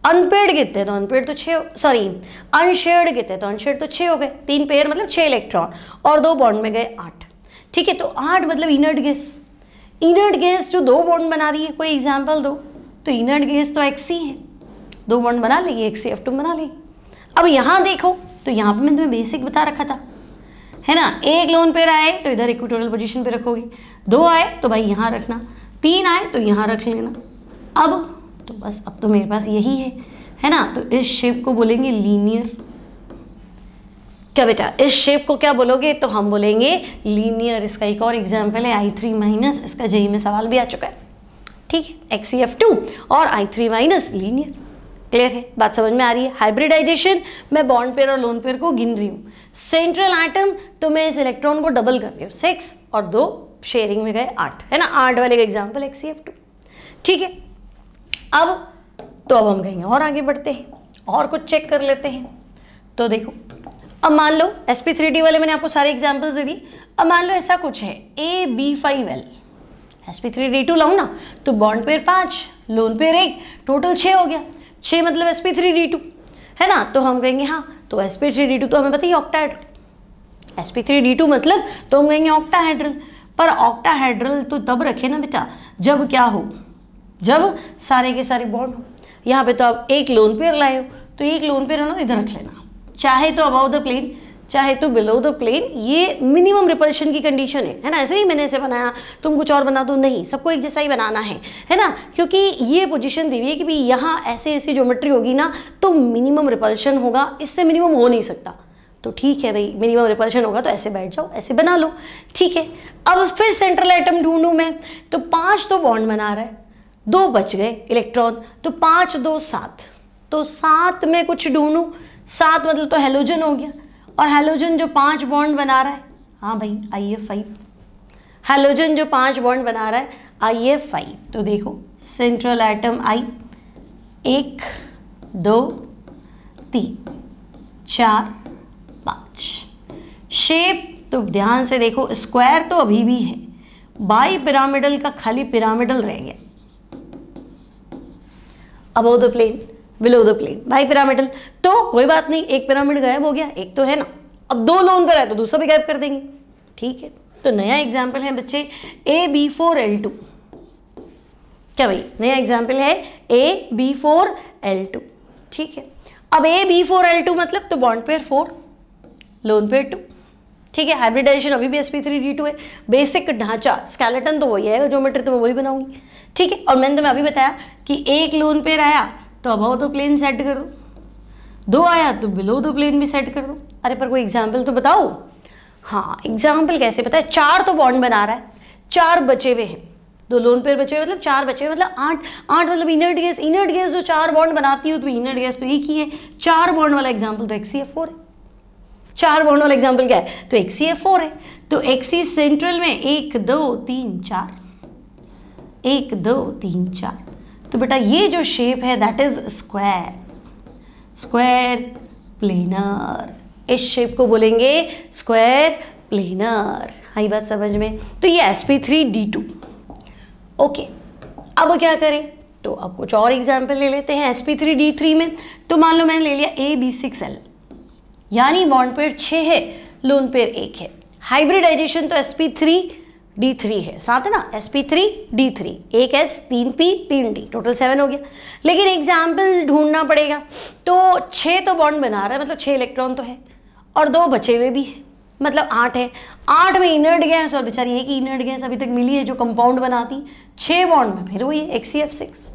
A: अनपेयर्ड कितने, तो अनपेयर्ड तो 6, सॉरी अनशेयर्ड कितने, तो अनशेयर्ड तो 6 हो गए, 3 पेयर मतलब 6 इलेक्ट्रॉन, और 2 बॉन्ड में गए 8, ठीक है। तो 8 मतलब इनर्ट गैस जो 2 बॉन्ड बना रही है, कोई एग्जाम्पल दो, तो इनर्ट गैस तो Xc है, 2 बॉन्ड बना लेगी, XCF2 बना लेगी। अब यहाँ देखो तो यहाँ पे मैंने तुम्हें बेसिक बता रखा था, है ना, एक लोन पेयर आए तो इधर इक्विटोरियल पोजीशन पे रखोगे, 2 आए तो भाई यहाँ रखना, 3 आए तो यहाँ रख लेना। अब तो बस अब तो मेरे पास यही है ना, तो इस शेप को बोलेंगे लीनियर। क्या बेटा, इस शेप को क्या बोलोगे, तो हम बोलेंगे लीनियर। इसका एक और एग्जाम्पल है I3-, इसका जेईई में सवाल भी आ चुका है, ठीक है, XCF2 और I3- लीनियर, क्लियर है, बात समझ में आ रही है। हाइब्रिडाइजेशन मैं बॉन्ड पेयर और लोन पेयर को गिन रही हूँ, सेंट्रल एटम तो मैं इस इलेक्ट्रॉन को डबल कर रही हूँ, 6 और 2 शेयरिंग में गए 8, है ना, 8 वाले का एग्जाम्पल XCF2, ठीक है। अब तो अब हम कहेंगे और आगे बढ़ते हैं, और कुछ चेक कर लेते हैं। तो देखो, अब मान लो sp3d वाले मैंने आपको सारे एग्जांपल्स दे दी। अब मान लो ऐसा कुछ है AB5L, sp3d2 लाऊं ना तो bond pair 5, lone pair 1, total 6 हो गया। 6 मतलब sp3d2 है ना, तो हम कहेंगे हाँ, तो sp3d2 तो हमें पता ही ऑक्टाहेड्रल। sp3d2 मतलब तो हम कहेंगे ऑक्टाहेड्रल। पर ऑक्टाहेड्रल तो तब रखे ना बेटा जब क्या हो, जब सारे के सारे बॉन्ड हो। यहाँ पे तो आप एक लोन पेयर लाए हो, तो एक लोन पेयर है ना इधर रख लेना, चाहे तो अबाव द प्लेन चाहे तो बिलो द प्लेन। ये मिनिमम रिपल्शन की कंडीशन है ना। ऐसे ही मैंने ऐसे बनाया, तुम कुछ और बना दो, नहीं, सबको एक जैसा ही बनाना है ना, क्योंकि ये पोजीशन दी हुई है कि भाई यहाँ ऐसे ऐसी ज्योमेट्री होगी ना तो मिनिमम रिपल्शन होगा, इससे मिनिमम हो नहीं सकता। तो ठीक है भाई, मिनिमम रिपल्शन होगा तो ऐसे बैठ जाओ, ऐसे बना लो, ठीक है। अब फिर सेंट्रल एटम ढूंढूं मैं, तो 5 तो बॉन्ड बना रहा है, 2 बच गए इलेक्ट्रॉन, तो 5 2 7, तो 7 में कुछ ढूंढूं। 7 मतलब तो हेलोजन हो गया, और हेलोजन जो 5 बॉन्ड बना रहा है, हाँ भाई IF5, हेलोजन जो 5 बॉन्ड बना रहा है IF5। तो देखो सेंट्रल एटम I, 1 2 3 4 5। शेप तो ध्यान से देखो, स्क्वायर तो अभी भी है, बाई पिरामिडल का खाली पिरामिडल रह गया, above the plane below the plane, bipyramidal. तो कोई बात नहीं, एक पिरामिड गायब हो गया, एक तो है ना। अब 2 लोन पर है तो दूसरा भी गायब कर देंगे, ठीक है। तो नया एग्जाम्पल है बच्चे AB4L2, क्या भाई नया एग्जाम्पल है AB4L2, ठीक है। अब AB4L2 मतलब तो बॉन्ड पेयर 4, लोन पेयर 2, ठीक है। हाइब्रिडाइजेशन अभी भी sp3d2 है, बेसिक ढांचा स्केलेटन तो वही है, ज्योमेट्री तो मैं वही बनाऊंगी, ठीक है। और मैंने तुम्हें अभी बताया कि एक लोन पेयर आया तो अबव द प्लेन सेट कर दो, 2 आया तो बिलो द प्लेन भी सेट कर दो। अरे पर कोई एग्जाम्पल तो बताओ। हाँ, एग्जाम्पल कैसे पता है, 4 तो बॉन्ड बना रहा है, 4 बचे हुए हैं, 2 लोन पेयर बचे हुए मतलब 4 बचे हुए, मतलब 8 मतलब इनर्ट गैस जो 4 बॉन्ड बनाती हो तो इनर्ट गैस तो एक ही है। 4 बॉन्ड वाला एग्जाम्पल तो HCF4 है, 4 बॉन्ड वाला एग्जाम्पल क्या है, तो HCF4 है। तो Xe सेंट्रल में 1 2 3 4, 1 2 3 4। तो बेटा ये जो शेप है that is square, square planar, इस शेप को बोलेंगे स्क्वायर प्लेनर। आई बात समझ में। तो ये sp3d2, ओके। अब क्या करें, तो अब कुछ और एग्जाम्पल ले लेते हैं sp3d3 में। तो मान लो मैंने ले लिया AB6L, यानी बॉन्ड पेयर 6 है, लोन पेयर 1 है। हाइब्रिडाइजेशन तो sp3d3 है, साथ है ना, sp3d3, 1 S 3 P 3 D, total 7 हो गया। लेकिन एग्जाम्पल ढूंढना पड़ेगा, तो 6 तो बॉन्ड बना रहा है मतलब 6 इलेक्ट्रॉन तो है, और 2 बचे हुए भी है मतलब 8 है। 8 में इनर्ट गैस और बेचारी एक ही इनर्ट गैस अभी तक मिली है जो कंपाउंड बनाती, 6 बॉन्ड में फिर वही है HCF6,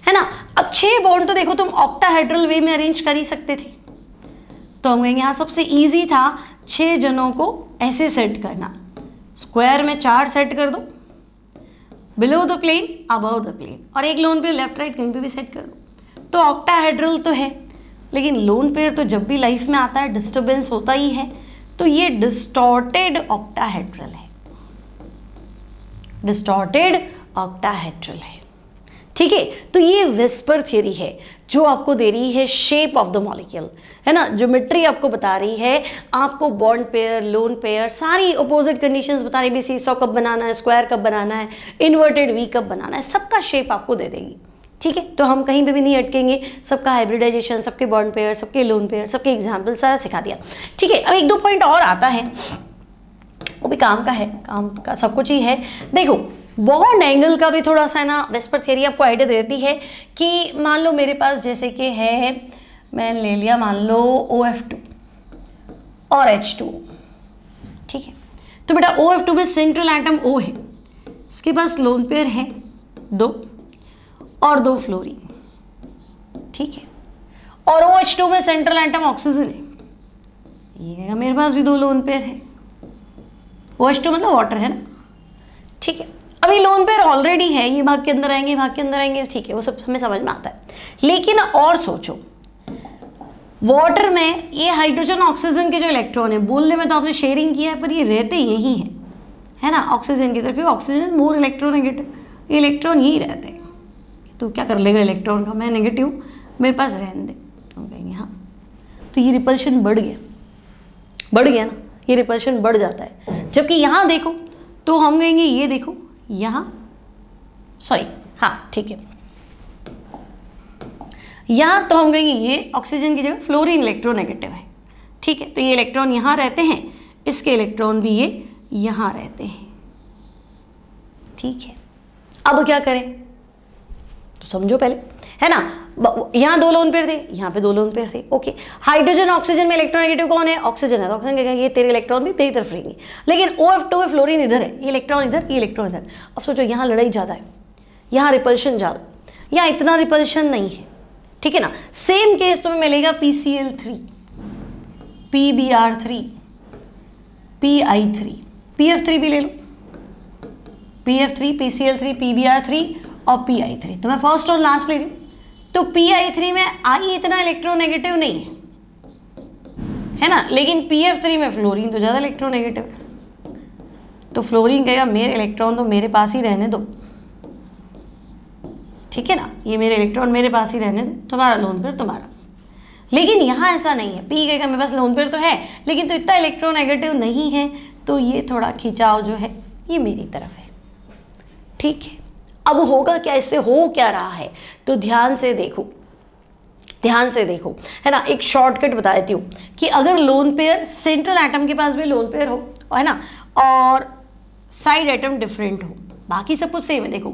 A: है ना। अब 6 बॉन्ड तो देखो तुम ऑक्टाहेड्रल वे में अरेंज कर ही सकते थे, तो हम कहेंगे यहाँ सबसे ईजी था 6 जनों को ऐसे सेट करना, स्क्वायर में 4 सेट कर दो, below the plane above the plane, और एक लोन पेयर लेफ्ट राइट कहीं पे भी सेट कर दो। तो ऑक्टाहेड्रल तो है, लेकिन लोन पेयर तो जब भी लाइफ में आता है डिस्टर्बेंस होता ही है, तो ये डिस्टॉर्टेड ऑक्टाहेड्रल है, डिस्टॉर्टेड ऑक्टाहेड्रल है, ठीक है। तो ये विस्पर थ्योरी है जो आपको दे रही है शेप ऑफ द मॉलिक्यूल, है ना, ज्योमेट्री आपको बता रही है, आपको बॉन्ड पेयर लोन पेयर सारी अपोजिट कंडीशंस बता रही है, सीसॉ कब बनाना है, स्क्वायर कब बनाना है, इन्वर्टेड वी कब बनाना है, सबका शेप आपको दे देगी, ठीक है। तो हम कहीं पे भी नहीं अटकेंगे, सबका हाइब्रिडाइजेशन, सबके बॉन्ड पेयर, सबके लोन पेयर, सबके एग्जाम्पल सारा सिखा दिया, ठीक है। अब 1-2 पॉइंट और आता है, वो भी काम का है, काम का सब कुछ ही है। देखो बॉन्ड एंगल का भी थोड़ा सा ना विस्पर थ्योरी आपको आइडिया देती है कि मान लो मेरे पास जैसे कि है, मैंने ले लिया मान लो OF2 और H2, ठीक है। तो बेटा OF2 में सेंट्रल एटम O है, इसके पास लोन पेयर है 2 और 2 फ्लोरीन, ठीक है। और OH2 में सेंट्रल एटम ऑक्सीजन है, ये मेरे पास भी 2 लोन पेयर है, OH2 मतलब वाटर है ना, ठीक है। अभी लोन पेयर ऑलरेडी है, ये भाग के अंदर आएंगे, भाग के अंदर आएंगे, ठीक है, वो सब हमें समझ में आता है। लेकिन और सोचो, वाटर में ये हाइड्रोजन ऑक्सीजन के जो इलेक्ट्रॉन है, बोलने में तो आपने शेयरिंग किया है पर ये रहते यही हैं, है ना, ऑक्सीजन की तरफ, क्योंकि ऑक्सीजन मोर इलेक्ट्रोनेगेटिव, ये इलेक्ट्रॉन यही रहते हैं। तो क्या कर लेगा इलेक्ट्रॉन का, मैं नेगेटिव, मेरे पास रहने दे, तो ये रिपल्शन बढ़ गया ना, ये रिपल्शन बढ़ जाता है। जबकि यहाँ देखो तो हम कहेंगे ये देखो यहाँ, सॉरी हाँ ठीक है, यहाँ तो हम कहेंगे ये ऑक्सीजन की जगह फ्लोरीन इलेक्ट्रोनेगेटिव है, ठीक है। तो ये इलेक्ट्रॉन यहाँ रहते हैं, इसके इलेक्ट्रॉन भी ये यहाँ रहते हैं, ठीक है। अब क्या करें तो समझो पहले, है ना, यहाँ 2 लोन पेयर थे, यहाँ पे 2 लोन पेयर थे, ओके। हाइड्रोजन ऑक्सीजन में इलेक्ट्रोनेगेटिव कौन है? ऑक्सीजन है, तो ऑक्सीजन कहेगा ये तेरे इलेक्ट्रॉन भी मेरी तरफ रहेंगे। लेकिन OF2 में फ्लोरीन इधर है, ये इलेक्ट्रॉन इधर, ये इलेक्ट्रॉन इधर। अब सोचो यहाँ लड़ाई ज़्यादा है, यहाँ रिपल्शन ज़्यादा, यहाँ इतना रिपल्शन नहीं है, ठीक है ना। सेम केस तुम्हें मिलेगा PCl3, PBr3, Pi3, PF3 भी ले लो, PF3, PCl3, PBr3 और Pi3। तो मैं फर्स्ट और लास्ट ले रही हूँ। तो Pi3 में I इतना इलेक्ट्रोनेगेटिव नहीं है ना, लेकिन PF3 में फ्लोरीन तो ज़्यादा इलेक्ट्रोनेगेटिव है। तो फ्लोरीन कहेगा मेरे इलेक्ट्रॉन तो मेरे पास ही रहने दो, ठीक है ना, ये मेरे इलेक्ट्रॉन मेरे पास ही रहने दो, तुम्हारा लोन पेयर तुम्हारा। लेकिन यहाँ ऐसा नहीं है, P कहेगा मेरे पास लोन पेयर तो है लेकिन तो इतना इलेक्ट्रोनेगेटिव नहीं है, तो ये थोड़ा खिंचाव जो है ये मेरी तरफ है, ठीक है। अब होगा क्या, इससे हो क्या रहा है, तो ध्यान से देखो, है ना। एक शॉर्टकट बता देती हूँ कि अगर लोन पेयर सेंट्रल एटम के पास भी लोन पेयर हो, है ना, और साइड एटम डिफरेंट हो, बाकी सब कुछ सेम है, देखो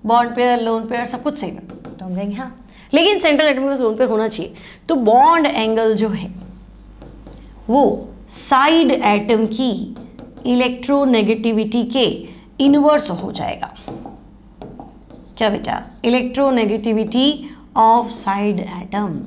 A: बॉन्ड पेयर, लोन पेयर सब कुछ सेम है, तो हम कहेंगे हाँ, लेकिन सेंट्रल एटम के पास लोन पेयर होना चाहिए। तो बॉन्ड एंगल जो है वो साइड एटम की इलेक्ट्रोनेगेटिविटी के इनवर्स हो जाएगा। क्या बेटा? Electronegativity of side atom,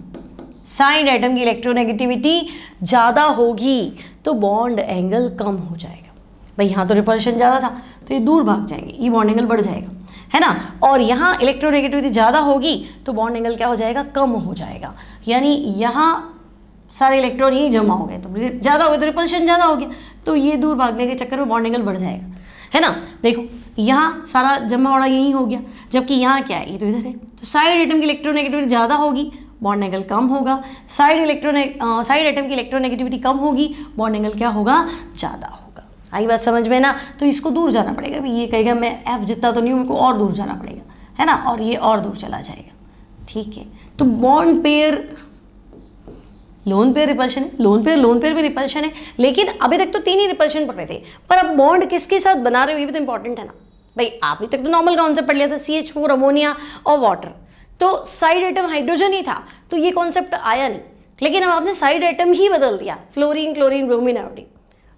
A: side atom की इलेक्ट्रोनेगेटिविटी ज़्यादा होगी तो बॉन्ड एंगल कम हो जाएगा। भाई यहाँ तो रिपल्शन ज़्यादा था तो ये दूर भाग जाएंगे, ये बॉन्ड एंगल बढ़ जाएगा, है ना। और यहाँ इलेक्ट्रोनेगेटिविटी ज़्यादा होगी तो बॉन्ड एंगल क्या हो जाएगा? कम हो जाएगा। यानी यहाँ सारे इलेक्ट्रॉन यही जमा हो गए तो ज़्यादा हो गए तो रिपल्शन ज़्यादा हो गया, तो ये दूर भागने के चक्कर में बॉन्ड एंगल बढ़ जाएगा, है ना। देखो यहाँ सारा जमा वाला यही हो गया, जबकि यहाँ क्या है, ये तो इधर है, तो साइड एटम की इलेक्ट्रोनेगेटिविटी ज़्यादा होगी, बॉन्ड एंगल कम होगा। साइड एटम की इलेक्ट्रोनेगेटिविटी कम होगी, बॉन्ड एंगल क्या होगा? ज़्यादा होगा। आई बात समझ में ना। तो इसको दूर जाना पड़ेगा, अभी ये कहेगा मैं F जितना तो नहीं हूँ, मेरे को और दूर जाना पड़ेगा, है ना, और ये और दूर चला जाएगा, ठीक है। तो bond pair lone pair repulsion है, लोन पेयर भी रिपल्शन है, लेकिन अभी तक तो 3 ही रिपल्शन पकड़े थे, पर अब बॉन्ड किसके साथ बना रहे हो ये भी तो इंपॉर्टेंट है ना। भाई अभी तक तो नॉर्मल कॉन्सेप्ट पढ़ लिया था, CH4 अमोनिया और वाटर, तो साइड एटम हाइड्रोजन ही था तो ये कॉन्सेप्ट आया नहीं। लेकिन अब आपने साइड एटम ही बदल दिया, फ्लोरीन, क्लोरीन, ब्रोमीन, आयोडीन,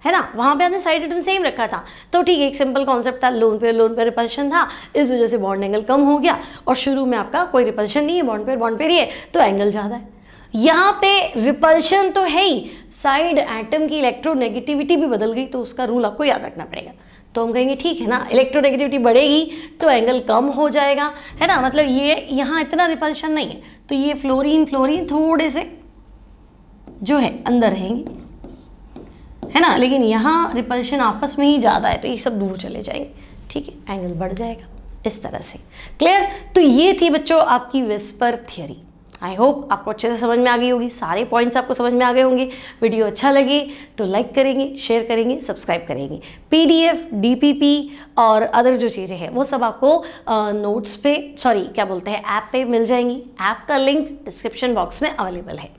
A: है ना, वहाँ पे आपने साइड एटम सेम रखा था, तो ठीक है, एक सिंपल कॉन्सेप्ट था, लोन पेयर रिपल्शन था, इस वजह से बॉन्ड एंगल कम हो गया, और शुरू में आपका कोई रिपल्शन नहीं है, बॉन्ड पेयर ही है, तो एंगल ज़्यादा है। यहाँ पे रिपल्शन तो है ही, साइड एटम की इलेक्ट्रोनेगेटिविटी भी बदल गई, तो उसका रूल आपको याद रखना पड़ेगा। तो हम कहेंगे ठीक है ना, इलेक्ट्रोनेगेटिविटी बढ़ेगी तो एंगल कम हो जाएगा, है ना, मतलब ये यहाँ इतना रिपल्शन नहीं है, तो ये फ्लोरीन थोड़े से जो है अंदर रहेंगे, है ना, लेकिन यहाँ रिपल्शन आपस में ही ज़्यादा है तो ये सब दूर चले जाएंगे, ठीक है, एंगल बढ़ जाएगा इस तरह से। क्लियर? तो ये थी बच्चों आपकी विस्पर थियरी। आई होप आपको अच्छे से समझ में आ गई होगी, सारे पॉइंट्स आपको समझ में आ गए होंगे। वीडियो अच्छा लगे तो लाइक करेंगे, शेयर करेंगे, सब्सक्राइब करेंगे। PDF, DPP और अदर जो चीज़ें हैं वो सब आपको नोट्स पे, सॉरी क्या बोलते हैं, ऐप पे मिल जाएंगी। ऐप का लिंक डिस्क्रिप्शन बॉक्स में अवेलेबल है।